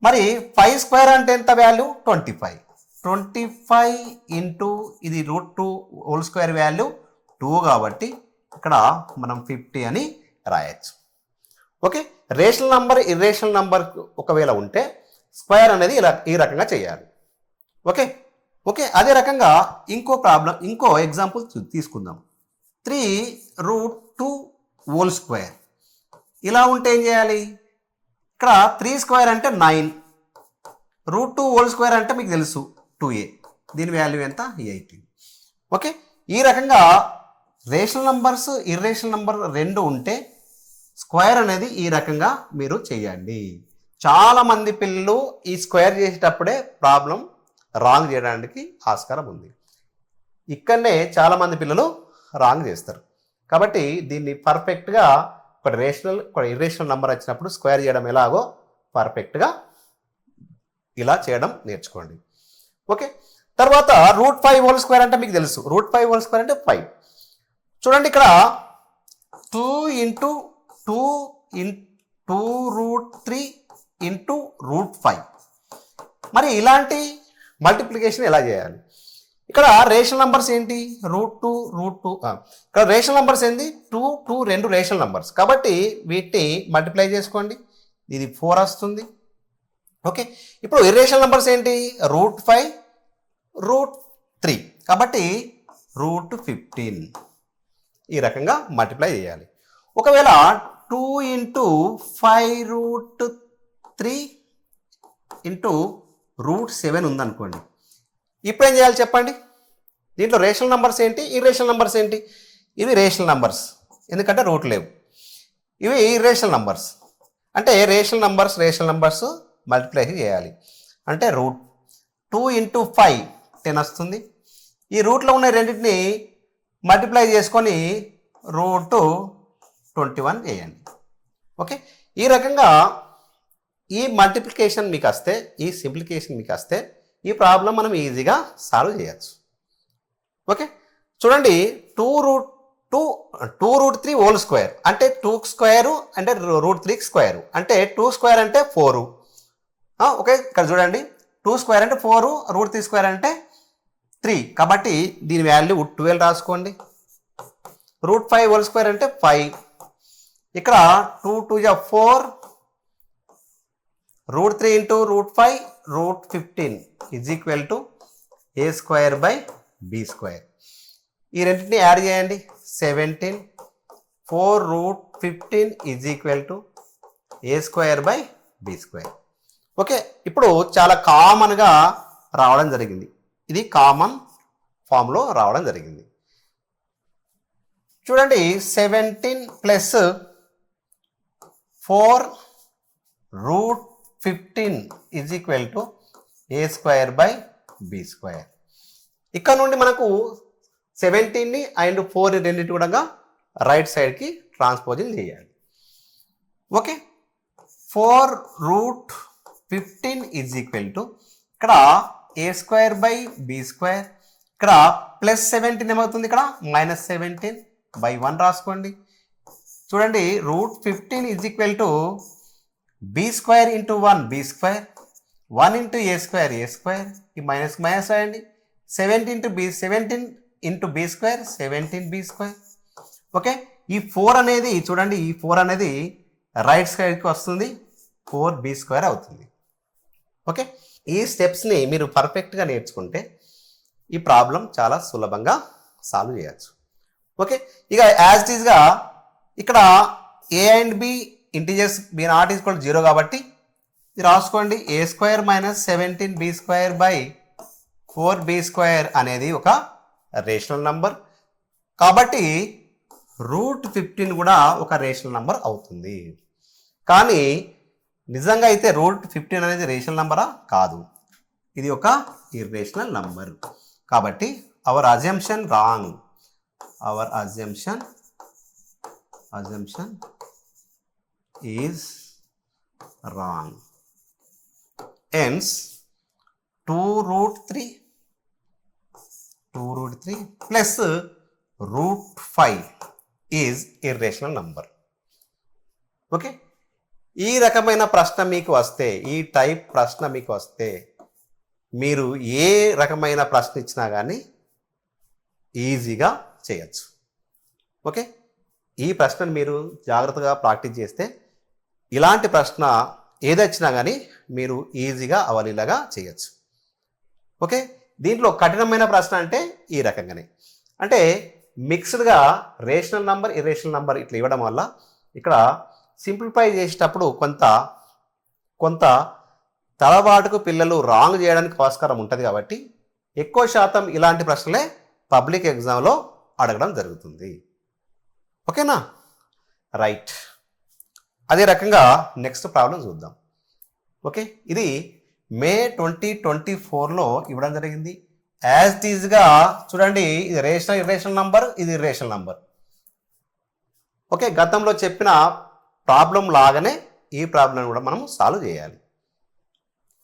మరి 5 స్క్వేర్ అంటే ఎంత వాల్యూ? 25. 25 ఇంటూ ఇది √2 హోల్ స్క్వేర్ వాల్యూ 2 కాబట్టి ఇక్కడ మనం 50 అని రాయొచ్చు. Okay, rational number irrational number ఒకవేళ ఉంటే స్క్వేర్ అనేది ఈ రకంగా చేయాలి. ఓకే, అదే రకంగా ఇంకో ఎగ్జాంపుల్ తీసుకుందాం. 3√2 హోల్ స్క్వేర్. ఇలా ఉంటే ఏం చేయాలి? ఇక్కడ 3 స్క్వేర్ అంటే 9, √2 హోల్ స్క్వేర్ అంటే మీకు తెలుసు 2a. దీని వాల్యూ ఎంత? 18. ఓకే, ఈ రకంగా రేషనల్ నంబర్స్ ఇర్రేషనల్ నంబర్ రెండు ఉంటే స్క్వేర్ అనేది ఈ రకంగా మీరు చేయండి. చాలామంది పిల్లలు ఈ స్క్వేర్ చేసేటప్పుడే ప్రాబ్లం రాంగ్ చేయడానికి ఆస్కారం ఉంది. ఇక్కడనే చాలామంది పిల్లలు రాంగ్ చేస్తారు. కాబట్టి దీన్ని పర్ఫెక్ట్గా ఒక రేషనల్ ఒక ఇర్రేషనల్ నెంబర్ వచ్చినప్పుడు స్క్వేర్ చేయడం ఎలాగో పర్ఫెక్ట్గా ఇలా చేయడం నేర్చుకోండి. ఓకే, తర్వాత √5 హోల్ స్క్వేర్ అంటే మీకు తెలుసు. √5 హోల్ స్క్వేర్ అంటే 5. చూడండి, ఇక్కడ 2 ఇంటూ 2√3 ఇంటూ √5. మరి ఇలాంటి మల్టిప్లికేషన్ ఎలా చేయాలి? ఇక్కడ రేషనల్ నంబర్స్ ఏంటి? √2. ఇక్కడ రేషనల్ నంబర్స్ ఏంటి? 2 రెండు రేషనల్ నంబర్స్ కాబట్టి వీటిని మల్టిప్లై చేసుకోండి. ఇది 4 వస్తుంది. ఓకే, ఇప్పుడు ఇర్రేషనల్ నంబర్స్ ఏంటి? √5 √3 కాబట్టి √15. ఈ రకంగా మల్టిప్లై చేయాలి. ఒకవేళ 2 ఇంటూ 5√3 ఇంటూ √7 ఉందనుకోండి. ఇప్పుడు ఏం చేయాలి చెప్పండి? దీంట్లో రేషనల్ నంబర్స్ ఏంటి, ఇర్రేషనల్ నంబర్స్ ఏంటి? ఇవి రేషనల్ నంబర్స్, ఎందుకంటే రూట్ లేవు. ఇవి ఇర్రేషనల్ నంబర్స్ అంటే రేషనల్ నంబర్స్ మల్టిప్లై చేయాలి. అంటే √2 ఇంటూ 5 10 వస్తుంది. ఈ రూట్లో ఉన్న రెండింటిని మల్టిప్లై చేసుకొని √21 చేయండి. ఓకే, ఈ రకంగా ఈ మల్టిప్లికేషన్ మీకు వస్తే, ఈ సింప్లికేషన్ మీకు వస్తే ఈ ప్రాబ్లం మనం ఈజీగా సాల్వ్ చేయొచ్చు. ఓకే, చూడండి, 2√3 హోల్ స్క్వేర్ అంటే 2 స్క్వేర్ అంటే √3 స్క్వేర్ అంటే 2 స్క్వేర్ అంటే 4. ఓకే, ఇక్కడ చూడండి, 2 స్క్వేర్ అంటే 4, √3 స్క్వేర్ అంటే 3 కాబట్టి దీని వాల్యూ 12 రాసుకోండి. √5 హోల్ స్క్వేర్ అంటే 5. ఇక్కడ 2 2 4, √3 into √5 √15 is equal to a square by b square. ఈ రెండింటిని యాడ్ చేయండి. 17 4√15 is equal to a square by b square. Okay, ఇప్పుడు చాలా కామన్గా రావడం జరిగింది. ఇది కామన్ ఫామ్లో రావడం జరిగింది. చూడండి, 17 plus 4 15 is equal to a square by b square. ఇక్కడ నుండి మనకు 17ని అండ్ 4 రెండింటి కూడా రైట్ సైడ్కి ట్రాన్స్పోజింగ్ చేయాలి. ఓకే, 4√15 ఈజ్ ఈక్వల్ టు ఇక్కడ a square by b square, ఇక్కడ ప్లస్ 17 ఏమవుతుంది, ఇక్కడ -17 బై 1 రాసుకోండి. చూడండి, √15 is equal to b square into 1 b square, 1 into a square a square, ఈ మైనస్ మైనస్ రాయండి. 17 into b square 17 b square. Okay, ఈ 4 అనేది చూడండి, ఈ 4 అనేది రైట్ సైడ్కి వస్తుంది, 4 బి స్క్వేర్ అవుతుంది. ఓకే, ఈ స్టెప్స్ని మీరు పర్ఫెక్ట్గా నేర్చుకుంటే ఈ ప్రాబ్లం చాలా సులభంగా సాల్వ్ చేయొచ్చు. ఓకే, ఇక యాజ్ ఇట్ ఈస్గా ఇక్కడ a and b integers b not equal 0 కాబట్టి ఇది రాసుకోండి. A square minus 17 b square by 4 b square అనేది ఒక రేషనల్ నంబర్ కాబట్టి √15 కూడా ఒక రేషనల్ నంబర్ అవుతుంది. కానీ నిజంగా అయితే √15 అనేది రేషనల్ నంబరా కాదు, ఇది ఒక ఇర్రేషనల్ నంబర్. కాబట్టి our assumption wrong, our assumption is wrong. hence 2√3 plus √5 is irrational number. Okay, ఈ రకమైన ప్రశ్న మీకు వస్తే, ఈ టైప్ ప్రశ్న మీకు వస్తే మీరు ఏ రకమైన ప్రశ్న ఇచ్చినా కానీ ఈజీగా చేయొచ్చు. ఓకే, ఈ ప్రశ్నను మీరు జాగ్రత్తగా ప్రాక్టీస్ చేస్తే ఇలాంటి ప్రశ్న ఏదొచ్చినా కానీ మీరు ఈజీగా అవలీలగా చేయొచ్చు. ఓకే, దీంట్లో కఠినమైన ప్రశ్న అంటే ఈ రకంగానే, అంటే మిక్స్డ్గా రేషనల్ నంబర్ ఇర్రేషనల్ నంబర్ ఇట్లా ఇవ్వడం వల్ల ఇక్కడ సింప్లిఫై చేసేటప్పుడు కొంత తలబాటుకు పిల్లలు రాంగ్ చేయడానికి ఆస్కారం ఉంటుంది. కాబట్టి ఎక్కువ శాతం ఇలాంటి ప్రశ్నలే పబ్లిక్ ఎగ్జామ్లో అడగడం జరుగుతుంది. ఓకేనా, రైట్. అదే రకంగా నెక్స్ట్ ప్రాబ్లం చూద్దాం. ఓకే, ఇది మే 2024లో ఇవ్వడం జరిగింది. యాజ్ ఇట్ ఈజ్గా చూడండి, ఇది రేషనల్ ఇర్రేషనల్ నంబర్, ఇది ఇర్రేషనల్ నంబర్. ఓకే, గతంలో చెప్పిన ప్రాబ్లం లాగానే ఈ ప్రాబ్లం కూడా మనం సాల్వ్ చేయాలి.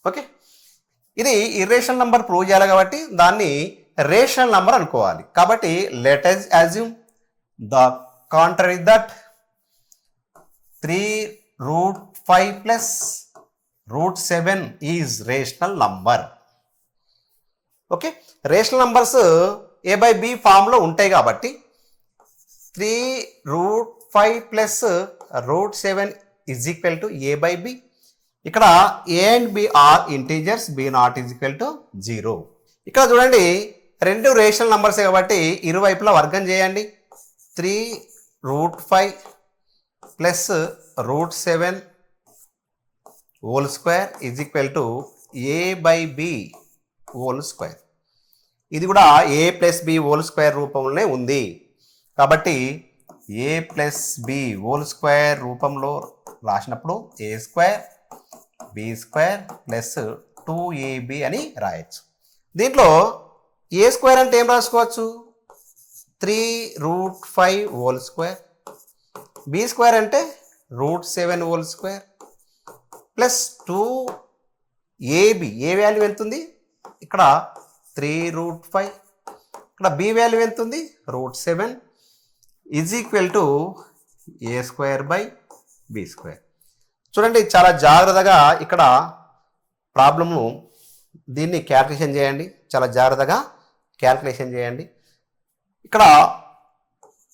ఓకే, ఇది ఇర్రేషనల్ నంబర్ ప్రూవ్ చేయాలి కాబట్టి దాన్ని రేషనల్ నంబర్ అనుకోవాలి. కాబట్టి let us assume the contrary that 3√5 plus √7 is rational number. Okay, rational numbers a by b ఫామ్లో ఉంటాయి కాబట్టి 3√5 plus √7 is equal to a by b. ఇక్కడ a and b are integers, b not is equal to 0. ఇక్కడ చూడండి, రెండు rational numbers కాబట్టి ఇరువైపులా వర్గం చేయండి. 3√5 plus √7 whole square is equal to a by b whole square. ఇది కూడా a plus b whole square రూపంలోనే ఉంది కాబట్టి a plus b whole square రూపంలో రాసినప్పుడు a square b square plus 2ab అని రాయొచ్చు. దీంట్లో ఏ స్క్వేర్ అంటే ఏం రాసుకోవచ్చు, 3√5 హోల్ స్క్వేర్, బి స్క్వేర్ అంటే √7 హోల్ స్క్వేర్ ప్లస్ 2ab. ఏ వాల్యూ ఎంత ఉంది ఇక్కడ 3√5, ఇక్కడ బి వాల్యూ ఎంత ఉంది √7 is equal to a square by b square. చూడండి, చాలా జాగ్రత్తగా ఇక్కడ ప్రాబ్లము దీన్ని క్యాల్కులేషన్ చేయండి, చాలా జాగ్రత్తగా క్యాల్కులేషన్ చేయండి. ఇక్కడ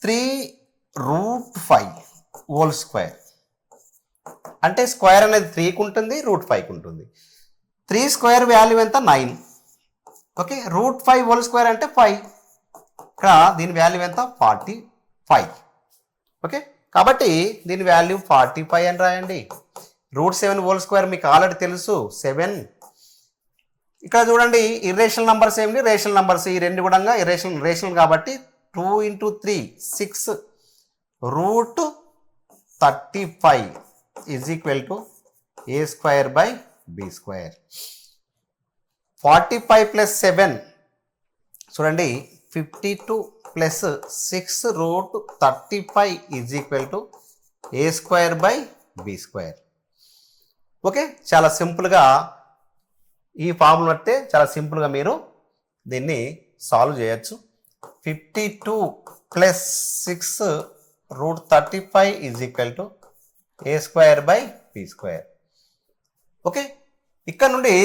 3√5 హోల్ స్క్వేర్ అంటే స్క్వేర్ అనేది 3కి ఉంటుంది, √5కి ఉంటుంది. 3 స్క్వేర్ వాల్యూ ఎంత 9. ఓకే, √5 హోల్ స్క్వేర్ అంటే 5, ఇక్కడ దీని వాల్యూ ఎంత 45. ఓకే, కాబట్టి దీని వాల్యూ 45 అని రాయండి. √7 హోల్ స్క్వేర్ మీకు ఆల్రెడీ తెలుసు 7. ఇక్కడ చూడండి, ఇర్రేషనల్ నంబర్స్ ఏమిటి, రేషనల్ నంబర్స్, ఈ రెండు కూడా రేషనల్ కాబట్టి 2 × 3 6 √35 is equal to a square by b square. 45 plus 7 చూడండి 52 plus 6 root 35 is equal to a square by b square. Okay, చాలా సింపుల్గా ఈ ఫార్ములా బట్టే చాలా సింపుల్గా మీరు దీన్ని సాల్వ్ చేయొచ్చు. 52 plus 6 root 35 is equal to a square by b square. Okay, ఇక్కడ నుండి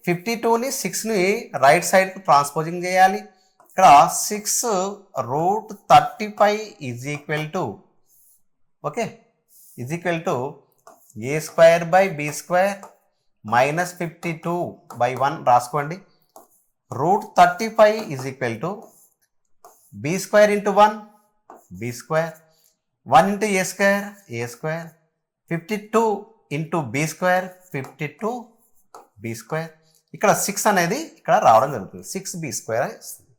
52ని 6ని రైట్ సైడ్కి ట్రాన్స్పోజింగ్ చేయాలి. ఇక్కడ 6 root 35 is equal to okay is equal to a square by b square minus 52 by 1 రాసుకోండి. Root 35 is equal to b square into 1 b square, 1 into a square, 52 into b square 52 b square. ఇక్కడ 6 అనేది ఇక్కడ రావడం జరుగుతుంది, 6 b square వస్తుంది.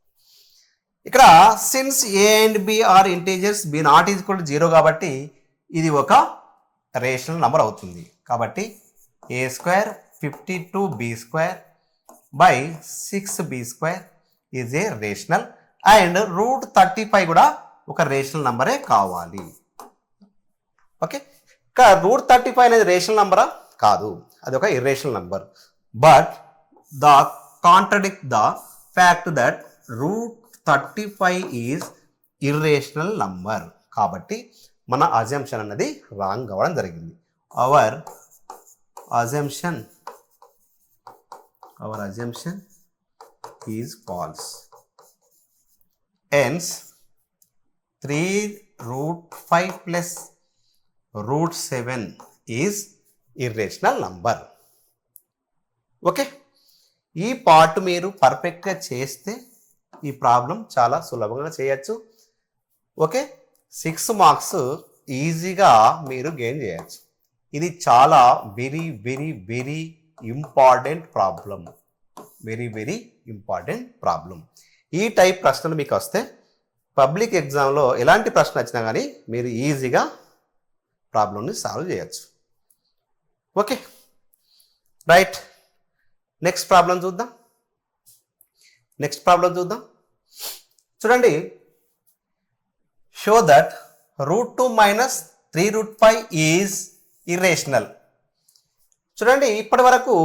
ఇక్కడ since a and b are integers b not is equal to 0 కాబట్టి ఇది ఒక రేషనల్ నెంబర్ అవుతుంది. కాబట్టి a square 52 b square by 6 b square is a rational and root 35 కూడా ఒక రేషనల్ నెంబరే కావాలి. ఓకే, ఇంకా రూట్ 35 అనేది రేషనల్ నెంబరా? కాదు, అది ఒక irrational number. But the contradict the fact that root 35 is irrational number. కాబట్టి మన అజంప్షన్ అన్నది రాంగ్ అవ్వడం జరిగింది. Our assumption is false. hence 3 root 5 plus root 7 is irrational number. Okay, ఈ పార్ట్ మీరు పర్ఫెక్ట్గా చేస్తే ఈ ప్రాబ్లం చాలా సులభంగా చేయొచ్చు. ఓకే, 6 మార్క్స్ ఈజీగా మీరు గెయిన్ చేయొచ్చు. ఇది చాలా very very very important problem, very important problem. ఈ టైప్ ప్రశ్నలు మీకు వస్తే పబ్లిక్ ఎగ్జామ్లో ఎలాంటి ప్రశ్న వచ్చినా కానీ మీరు ఈజీగా ప్రాబ్లమ్ని సాల్వ్ చేయొచ్చు. ఓకే రైట్, నెక్స్ట్ ప్రాబ్లం చూద్దాం. చూడండి, show that root 2 minus 3 root 5 is irrational. చూడండి, ఇప్పటి వరకు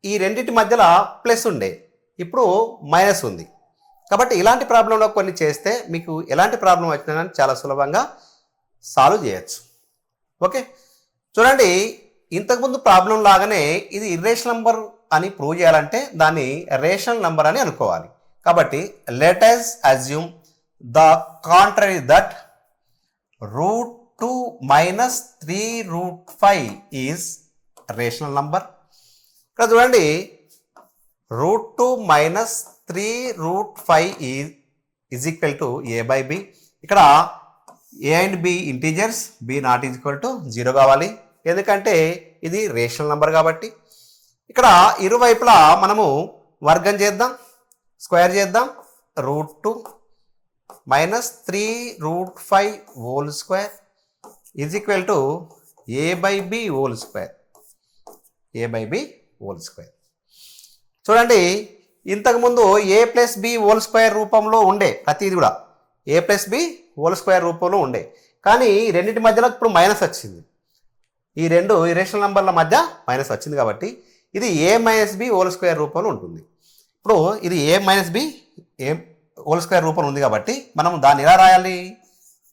ఈ రెండింటి మధ్యలో ప్లస్ ఉండే, ఇప్పుడు మైనస్ ఉంది. కాబట్టి ఇలాంటి ప్రాబ్లంలో కొన్ని చేస్తే మీకు ఎలాంటి ప్రాబ్లం వచ్చినా కానీ చాలా సులభంగా సాల్వ్ చేయొచ్చు. ఓకే, చూడండి, ఇంతకుముందు ప్రాబ్లం లాగానే ఇది ఇర్రేషనల్ నంబర్ అని ప్రూవ్ చేయాలంటే దాన్ని రేషనల్ నంబర్ అని అనుకోవాలి. కాబట్టి let us assume the contrary that root 2 minus 3 root 5 is rational number. ఇక్కడ చూడండి, root 2 minus 3 root 5 is equal to a by b. ఇక్కడ a and b integers, b not is equal to 0 కావాలి, ఎందుకంటే ఇది rational number కాబట్టి. ఇక్కడ ఇరువైపులా మనము వర్గం చేద్దాం, స్క్వేర్ చేద్దాం. Root 2 minus 3 root 5 whole square is equal to a by b whole square, చూడండి, ఇంతకుముందు a plus b whole square రూపంలో ఉండే ప్రతిది కూడా a plus b whole square రూపంలో ఉండే, కానీ రెండింటి మధ్యలో ఇప్పుడు మైనస్ వచ్చింది. ఈ రెండు ఇర్రేషనల్ నంబర్ల మధ్య మైనస్ వచ్చింది కాబట్టి ఇది a minus b whole square రూపంలో ఉంటుంది. ఇప్పుడు ఇది a minus b a whole square రూపంలో ఉంది కాబట్టి మనం దాన్ని ఎలా రాయాలి?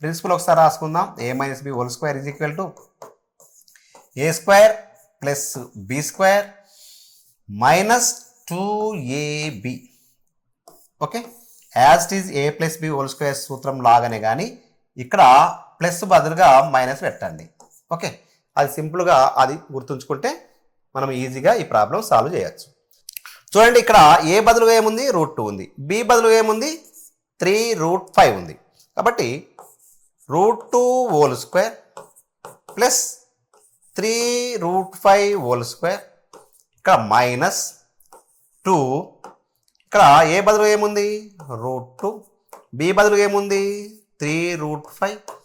ప్రిన్సిపల్ ఒకసారి రాసుకుందాం. A minus b whole square is equal to a square plus b square minus 2ab. Okay, as it is a plus b whole square సూత్రం లాగానే కానీ ఇక్కడ ప్లస్ బదులుగా మైనస్ పెట్టండి. ఓకే, అది సింపుల్గా అది గుర్తుంచుకుంటే మనం ఈజీగా ఈ ప్రాబ్లం సాల్వ్ చేయొచ్చు. చూడండి, ఇక్కడ ఏ బదులుగా ఏముంది? రూట్ 2 ఉంది. బి బదులుగా ఏముంది? 3 రూట్ 5 ఉంది. కాబట్టి root 2 whole square plus 3 root 5 whole square, ఇక్కడ మైనస్ 2. ఇక్కడ ఏ బదులుగా ఏముంది? రూట్ 2. బి బదులుగా ఏముంది? 3 root 5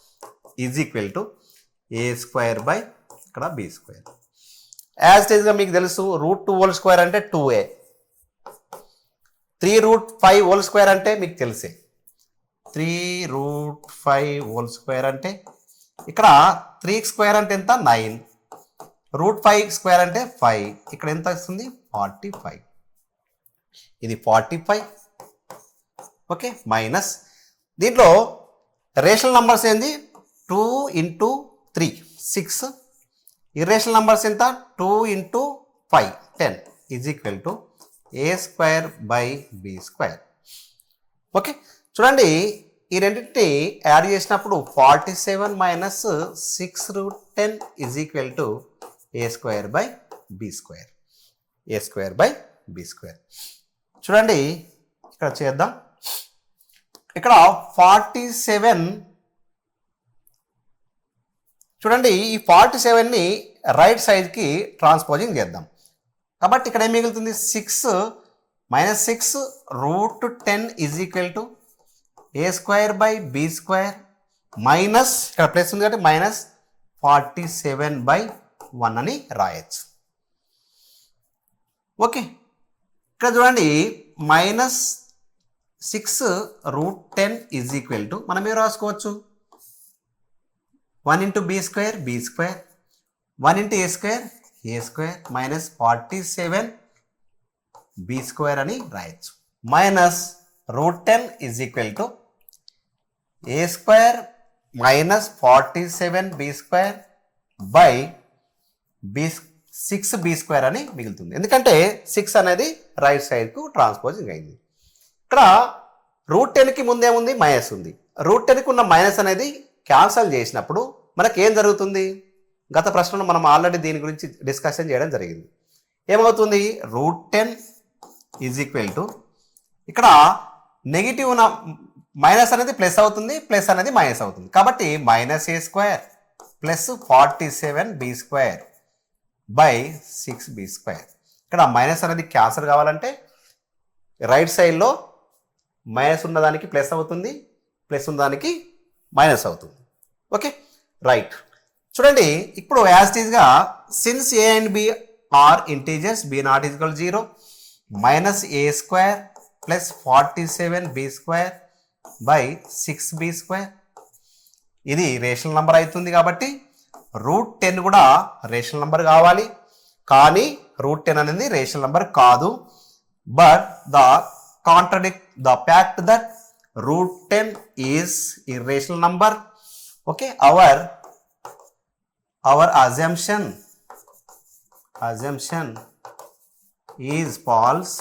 is equal to a square by ఇక్కడ బి స్క్వేర్. యాజ్ ఇట్ ఈస్గా మీకు తెలుసు √2 హోల్ స్క్వేర్ అంటే 2a, 3√5 హోల్ స్క్వేర్ అంటే మీకు తెలిసే 3√5 హోల్ స్క్వేర్ అంటే ఇక్కడ 3 స్క్వేర్ అంటే ఎంత 9, √5 స్క్వేర్ అంటే 5, ఇక్కడ ఎంత వస్తుంది 45. ఇది 45. ఓకే, మైనస్ దీంట్లో రేషనల్ నంబర్స్ ఏంది 2 × 3 6, ఇర్రేషనల్ నంబర్స్ ఎంత 2 × 5 10 is equal to a²/b². Okay, చూడండి ఈ రెండింటిని యాడ్ చేసినప్పుడు 47 - 6√10 is equal to a²/b². a²/b². చూడండి ఇక్కడ చేద్దాం. ఇక్కడ 47, చూడండి ఈ 47ని రైట్ సైడ్కి ట్రాన్స్పోజింగ్ చేద్దాం. కాబట్టి ఇక్కడ ఏం మిగులుతుంది 6 - 6 √10 is equal to a²/b² minus ఇక్కడ ప్లస్ ఉంది కాబట్టి మైనస్ 47/1 అని రాయొచ్చు. ఓకే, ఇక్కడ చూడండి -6 √10 ఈజ్ ఈక్వల్ టు మనం ఏం రాసుకోవచ్చు 1 × b² b², 1 × a² minus 47 b² అని రాయొచ్చు. Minus √10 is equal to a² minus 47 b² by 6 b² అని మిగులుతుంది. ఎందుకంటే 6 అనేది రైట్ సైడ్కు ట్రాన్స్పోజింగ్ అయింది. ఇక్కడ √10కి ముందేముంది మైనస్ ఉంది. √10కి ఉన్న మైనస్ అనేది క్యాన్సల్ చేసినప్పుడు మనకి ఏం జరుగుతుంది? గత ప్రశ్నలో మనం ఆల్రెడీ దీని గురించి డిస్కషన్ చేయడం జరిగింది. ఏమవుతుంది √10 ఈజ్ ఈక్వల్ టు ఇక్కడ నెగిటివ్ ఉన్న మైనస్ అనేది ప్లస్ అవుతుంది, ప్లస్ అనేది మైనస్ అవుతుంది. కాబట్టి -a² plus 47 b² by 6 b². ఇక్కడ మైనస్ అనేది క్యాన్సల్ కావాలంటే రైట్ సైడ్లో మైనస్ ఉన్నదానికి ప్లస్ అవుతుంది, ప్లస్ ఉన్నదానికి మైనస్ అవుతుంది. Okay, right. చూడండి ఇప్పుడు యాజ్ ఇట్ ఈస్గా since a and b are integers b0 = 0 -a² plus 47 b² by 6 b². ఇది రేషనల్ నెంబర్ అవుతుంది కాబట్టి √10 కూడా రేషనల్ నెంబర్ కావాలి. కానీ √10 అనేది రేషనల్ నెంబర్ కాదు. But the fact that √10 is irrational number. Okay, our assumption is false.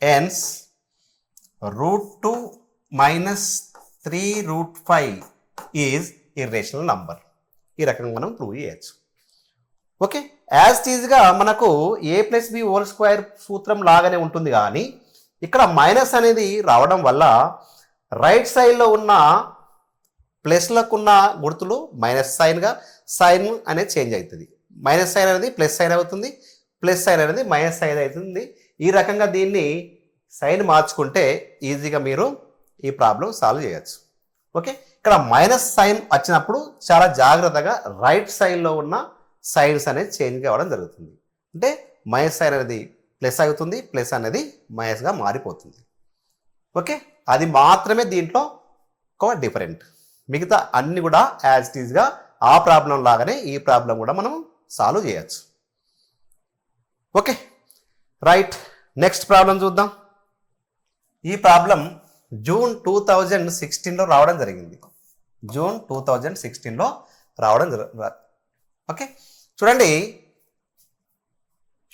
Hence √2 minus 3√5 is irrational number. ఈ రకంగా మనం ప్రూవ్ చేయొచ్చు. ఓకే, యాజ్ టీజ్గా మనకు a+b² సూత్రం లాగానే ఉంటుంది. కానీ ఇక్కడ మైనస్ అనేది రావడం వల్ల రైట్ సైడ్లో ఉన్న ప్లస్లకు ఉన్న గుర్తులు మైనస్ సైన్గా సైన్ అనేది చేంజ్ అవుతుంది. మైనస్ సైన్ అనేది ప్లస్ సైన్ అవుతుంది, ప్లస్ సైన్ అనేది మైనస్ సైన్ అవుతుంది. ఈ రకంగా దీన్ని సైన్ మార్చుకుంటే ఈజీగా మీరు ఈ ప్రాబ్లం సాల్వ్ చేయొచ్చు. ఓకే, ఇక్కడ మైనస్ సైన్ వచ్చినప్పుడు చాలా జాగ్రత్తగా రైట్ సైడ్లో ఉన్న సైన్స్ అనేది చేంజ్ కావడం జరుగుతుంది. అంటే మైనస్ సైన్ అనేది ప్లస్ అవుతుంది, ప్లస్ అనేది మైనస్గా మారిపోతుంది. ఓకే, అది మాత్రమే దీంట్లో ఒక డిఫరెంట్. మిగతా అన్ని కూడా యాజ్ ఇట్ ఈస్గా ఆ ప్రాబ్లం లాగానే ఈ ప్రాబ్లం కూడా మనం సాల్వ్ చేయొచ్చు. Okay, right. నెక్స్ట్ ప్రాబ్లం చూద్దాం. ఈ ప్రాబ్లం జూన్ 2016లో రావడం జరిగింది. జూన్ 2016లో రావడం ఓకే, చూడండి.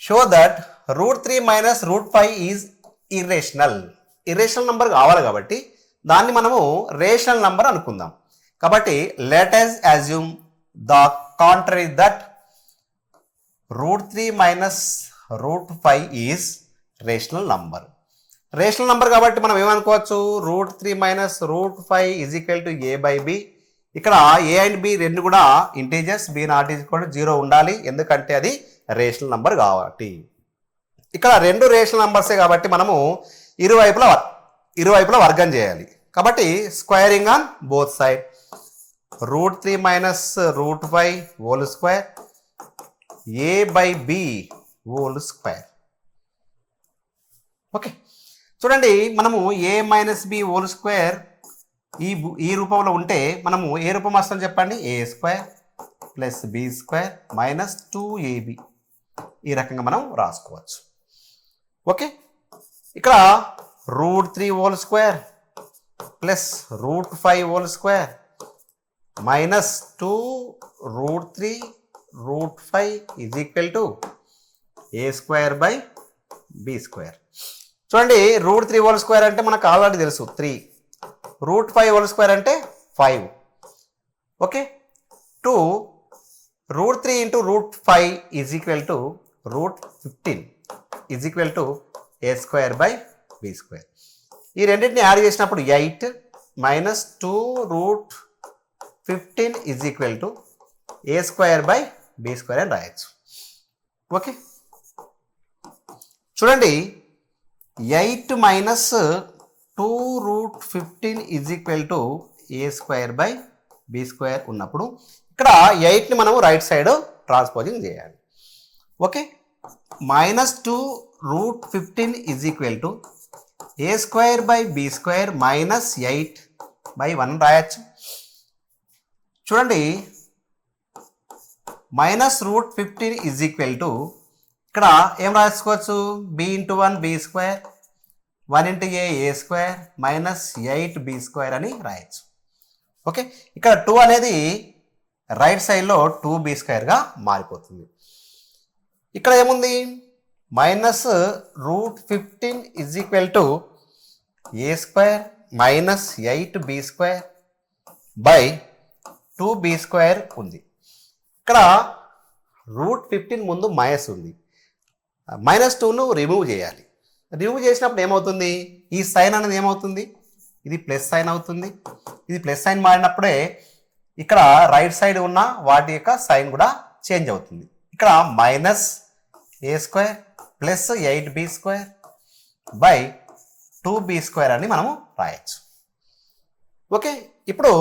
Show that √3 minus √5 is irrational. Irrational number కావాలి కాబట్టి దాన్ని మనము రేషనల్ నంబర్ అనుకుందాం. కాబట్టి let us assume the contrary that √3 minus √5 is rational number. Rational number కాబట్టి మనం ఏమనుకోవచ్చు √3 minus √5 is equal to a/b. ఇక్కడ a అండ్ b రెండు కూడా ఇంటీజర్స్, b0 = 0 ఉండాలి. ఎందుకంటే అది రేషనల్ నంబర్ కాబట్టి. ఇక్కడ రెండు రేషనల్ నంబర్సే కాబట్టి మనము ఇరువైపులా వర్గం చేయాలి. కాబట్టి squaring on both side √3 minus √5 whole square a/b whole square. Okay, చూడండి మనము a minus b whole square ఈ రూపంలో ఉంటే మనము ఏ రూపం వస్తుందని చెప్పండి, a² plus b² minus 2ab ఈ రకంగా మనం రాసుకోవచ్చు. ఓకే, ఇక్కడ √3 whole square plus √5 whole square minus 2√3 √5 is equal to a²/b². చూడండి √3 హోల్ స్క్వేర్ అంటే మనకు ఆల్రెడీ తెలుసు 3, √5 హోల్ స్క్వేర్ అంటే 5. Okay, 2 √3 into √5 is equal to √15 is equal to a²/b². ఈ రెండింటిని యాడ్ చేసినప్పుడు 8 minus 2√15 is equal to a²/b² అని రాయొచ్చు. ఓకే, చూడండి 8 minus 2√15 is equal to a²/b² ఉన్నప్పుడు ఇక్కడ 8ని మనము రైట్ సైడ్ ట్రాన్స్పోజింగ్ చేయాలి. Okay, minus 2√15 is equal to a²/b² minus 8/1 రాయొచ్చు. చూడండి మైనస్ √15 ఈజ్ ఈక్వల్ టు ఇక్కడ ఏం రాసుకోవచ్చు, b into 1 b², 1 into a² minus 8b² అని రాయొచ్చు. ఓకే, ఇక్కడ 2 అనేది రైట్ సైడ్లో 2b² మారిపోతుంది. ఇక్కడ ఏముంది, minus √15 is equal to a² minus 8b²/2b² ఉంది. ఇక్కడ √15 ముందు మైనస్ ఉంది, మైనస్ 2ను రిమూవ్ చేయాలి. రిమూవ్ చేసినప్పుడు ఏమవుతుంది, ఈ సైన్ అనేది ఏమవుతుంది, ఇది ప్లస్ సైన్ అవుతుంది. ఇది ప్లస్ సైన్ మారినప్పుడే ఇక్కడ రైట్ సైడ్ ఉన్న వాటి యొక్క సైన్ కూడా చేంజ్ అవుతుంది. ఇక్కడ మైనస్ a² ప్లస్ 8b²/2b² అని మనము రాయొచ్చు. ఓకే, ఇప్పుడు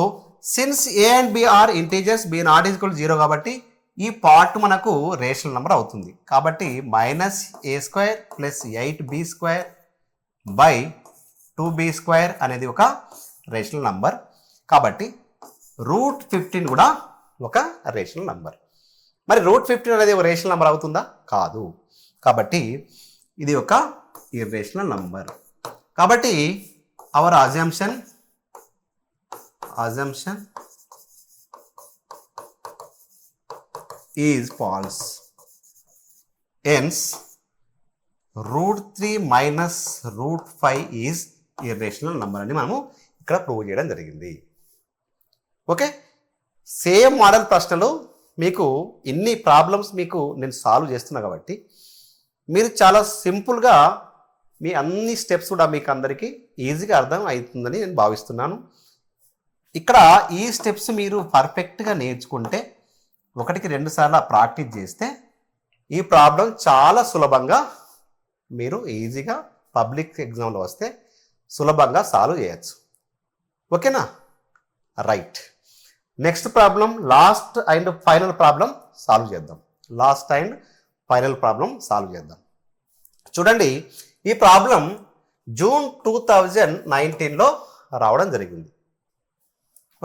since a and b are integers b not is equal to 0 కాబట్టి ఈ పార్ట్ మనకు రేషనల్ నెంబర్ అవుతుంది. కాబట్టి మైనస్ a² ప్లస్ 8b²/2b² అనేది ఒక రేషనల్ నంబర్. కాబట్టి √15 కూడా ఒక రేషనల్ నంబర్. మరి √15 అనేది ఒక రేషనల్ నంబర్ అవుతుందా? కాదు. కాబట్టి ఇది ఒక ఇర్రేషనల్ నంబర్. కాబట్టి our assumption is false. Hence, √3 minus √5 is irrational number అని మనము ఇక్కడ ప్రూవ్ చేయడం జరిగింది. ఓకే, సేమ్ మోడల్ ప్రశ్నలు మీకు ఇన్ని ప్రాబ్లమ్స్ మీకు నేను సాల్వ్ చేస్తున్నా కాబట్టి మీరు చాలా సింపుల్గా మీ అన్ని స్టెప్స్ కూడా మీకు అందరికీ ఈజీగా అర్థం అవుతుందని నేను భావిస్తున్నాను. ఇక్కడ ఈ స్టెప్స్ మీరు పర్ఫెక్ట్గా నేర్చుకుంటే 1కి 2 సార్లు ప్రాక్టీస్ చేస్తే ఈ ప్రాబ్లం చాలా సులభంగా మీరు ఈజీగా పబ్లిక్ ఎగ్జామ్లో వస్తే సులభంగా సాల్వ్ చేయొచ్చు. ఓకేనా? Right. Next problem last and final problem solve చేద్దాం. చూడండి, ఈ ప్రాబ్లం జూన్ 2019లో రావడం జరిగింది.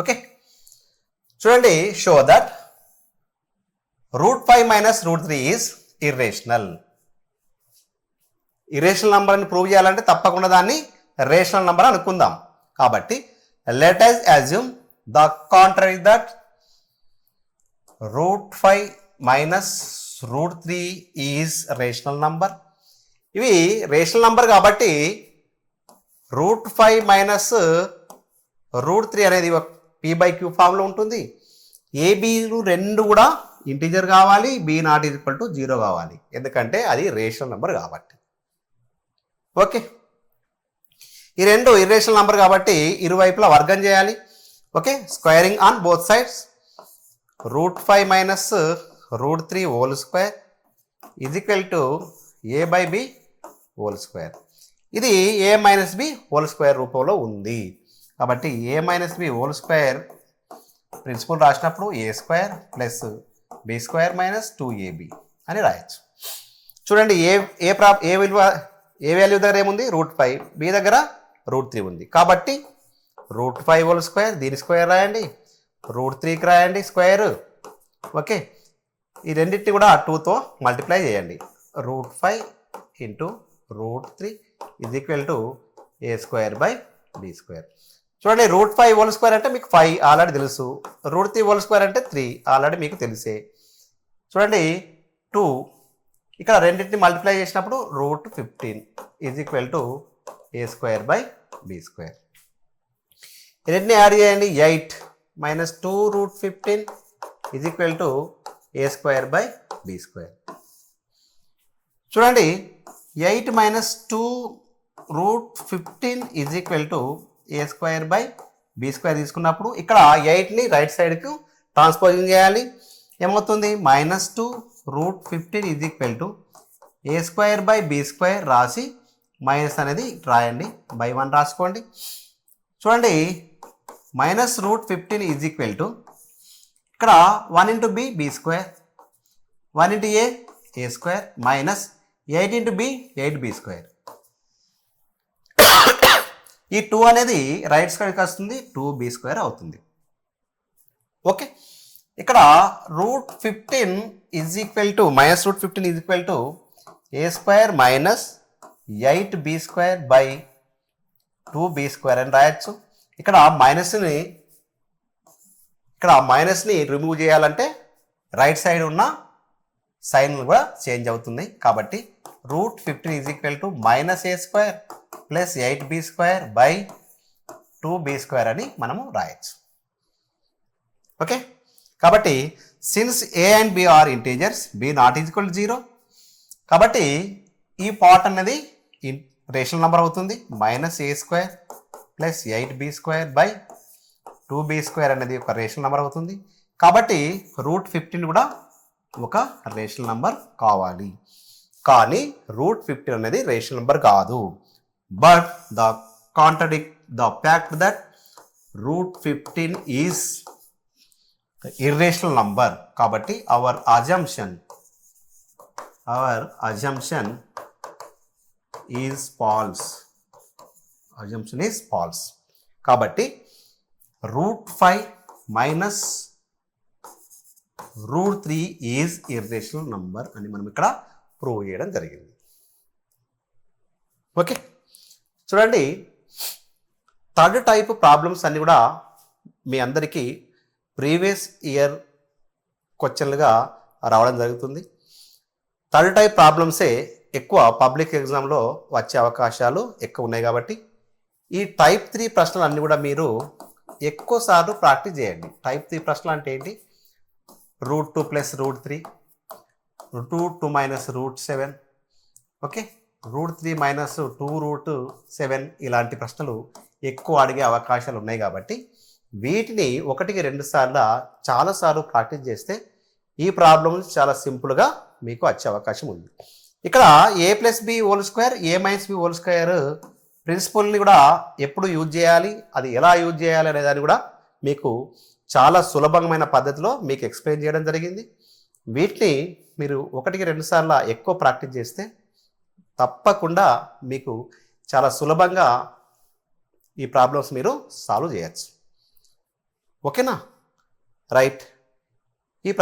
ఓకే, చూడండి, show that √5 minus √3 is irrational. Irrational number అని ప్రూవ్ చేయాలంటే తప్పకుండా దాన్ని రేషనల్ నెంబర్ అనుకుందాం. కాబట్టి let us assume the contrary that √5 minus √3 is rational number. ఇవి రేషనల్ నంబర్ కాబట్టి √5 మైనస్ √3 అనేది p/q ఫామ్లో ఉంటుంది. ఏబీలు రెండు కూడా ఇంటిజర్ కావాలి, b not is equal to 0 కావాలి, ఎందుకంటే అది రేషనల్ నెంబర్ కాబట్టి. ఓకే, ఈ రెండు ఇర్రేషనల్ నెంబర్ కాబట్టి ఇరువైపులా వర్గం చేయాలి. Okay, squaring on both sides. √5 minus √3 whole square is equal to a/b whole square. ఇది a - b హోల్ స్క్వేర్ రూపంలో ఉంది కాబట్టి a - b whole square principle రాసినప్పుడు a² plus b² minus 2ab అని రాయొచ్చు. చూడండి ఏ విలువ ఏ వాల్యూ దగ్గర ఏముంది √5, బి దగ్గర √3 ఉంది. కాబట్టి √5² దీని స్క్వేర్ రాయండి, √3కి రాయండి స్క్వేర్. ఓకే, ఈ రెండింటిని కూడా 2తో మల్టిప్లై చేయండి. √5 into √3 is equal to a²/b². చూడండి √5² అంటే మీకు 5 ఆల్రెడీ తెలుసు, √3² అంటే 3 ఆల్రెడీ మీకు తెలిసే. చూడండి 2 ఇక్కడ రెండింటిని మల్టిప్లై చేసినప్పుడు √15 ఈజ్ ఈక్వల్ టు a²/b². రెండింటిని యాడ్ చేయండి, 8 minus 2√15 is equal to a²/b². చూడండి 8 minus 2√15 is equal to a²/b² తీసుకున్నప్పుడు ఇక్కడ 8ని రైట్ సైడ్కు ట్రాన్స్పోజింగ్ చేయాలి. ఏమవుతుంది -2√15 ఈజ్ ఈక్వల్ టు a²/b² రాసి మైనస్ అనేది రాయండి, బై 1 రాసుకోండి. చూడండి -√15 ఈజ్ ఈక్వల్ టు ఇక్కడ 1 into b b², 1 into a² minus 8 into b 8b². ఈ 2 అనేది రైట్ సైడ్కి వస్తుంది, 2b² అవుతుంది. ఓకే, ఇక్కడ √15 is equal to -√15 is equal to a² minus 8b²/2b² అని రాయొచ్చు. ఇక్కడ మైనస్ని రిమూవ్ చేయాలంటే రైట్ సైడ్ ఉన్న సైన్ కూడా చేంజ్ అవుతుంది. కాబట్టి √15 is equal to -a² plus 8b²/2b² అని మనము రాయొచ్చు. ఓకే, కాబట్టి since a and b are integers, b not equal to 0, కాబట్టి ఈ పార్ట్ అనేది రేషనల్ నెంబర్ అవుతుంది. -a² ప్లస్ 8b²/2b² అనేది ఒక రేషనల్ నెంబర్ అవుతుంది. కాబట్టి √15 కూడా ఒక రేషనల్ నెంబర్ కావాలి, కానీ √15 అనేది రేషనల్ నెంబర్ కాదు. But the contradict the fact that √15 is irrational number. కాబట్టి our assumption is false. కాబట్టి √5 మైనస్ √3 ఈజ్ irrational number అని మనం ఇక్కడ ప్రూవ్ చేయడం జరిగింది. ఓకే, చూడండి థర్డ్ టైప్ ప్రాబ్లమ్స్ అన్ని కూడా మీ అందరికీ ప్రీవియస్ ఇయర్ క్వశ్చన్లుగా రావడం జరుగుతుంది. థర్డ్ టైప్ ప్రాబ్లమ్సే ఎక్కువ పబ్లిక్ ఎగ్జామ్లో వచ్చే అవకాశాలు ఎక్కువ ఉన్నాయి. కాబట్టి ఈ టైప్ 3 ప్రశ్నలు అన్నీ కూడా మీరు ఎక్కువ సార్లు ప్రాక్టీస్ చేయండి. టైప్ 3 ప్రశ్నలు అంటే ఏంటి? √2 ప్లస్ √3, √2 మైనస్ √7, ఓకే, √3 మైనస్ 2√7 ఇలాంటి ప్రశ్నలు ఎక్కువ అడిగే అవకాశాలు ఉన్నాయి. కాబట్టి వీటిని 1-2 సార్లు చాలాసార్లు ప్రాక్టీస్ చేస్తే ఈ ప్రాబ్లమ్స్ చాలా సింపుల్గా మీకు వచ్చే అవకాశం ఉంది. ఇక్కడ a+b² a-b² ప్రిన్సిపల్ని కూడా ఎప్పుడు యూజ్ చేయాలి, అది ఎలా యూజ్ చేయాలి అనే దాన్ని కూడా మీకు చాలా సులభమైన పద్ధతిలో మీకు ఎక్స్ప్లెయిన్ చేయడం జరిగింది. వీటిని మీరు 1-2 సార్లు ఎక్కువ ప్రాక్టీస్ చేస్తే తప్పకుండా మీకు చాలా సులభంగా ఈ ప్రాబ్లమ్స్ మీరు సాల్వ్ చేయొచ్చు. ఓకేనా? రైట్.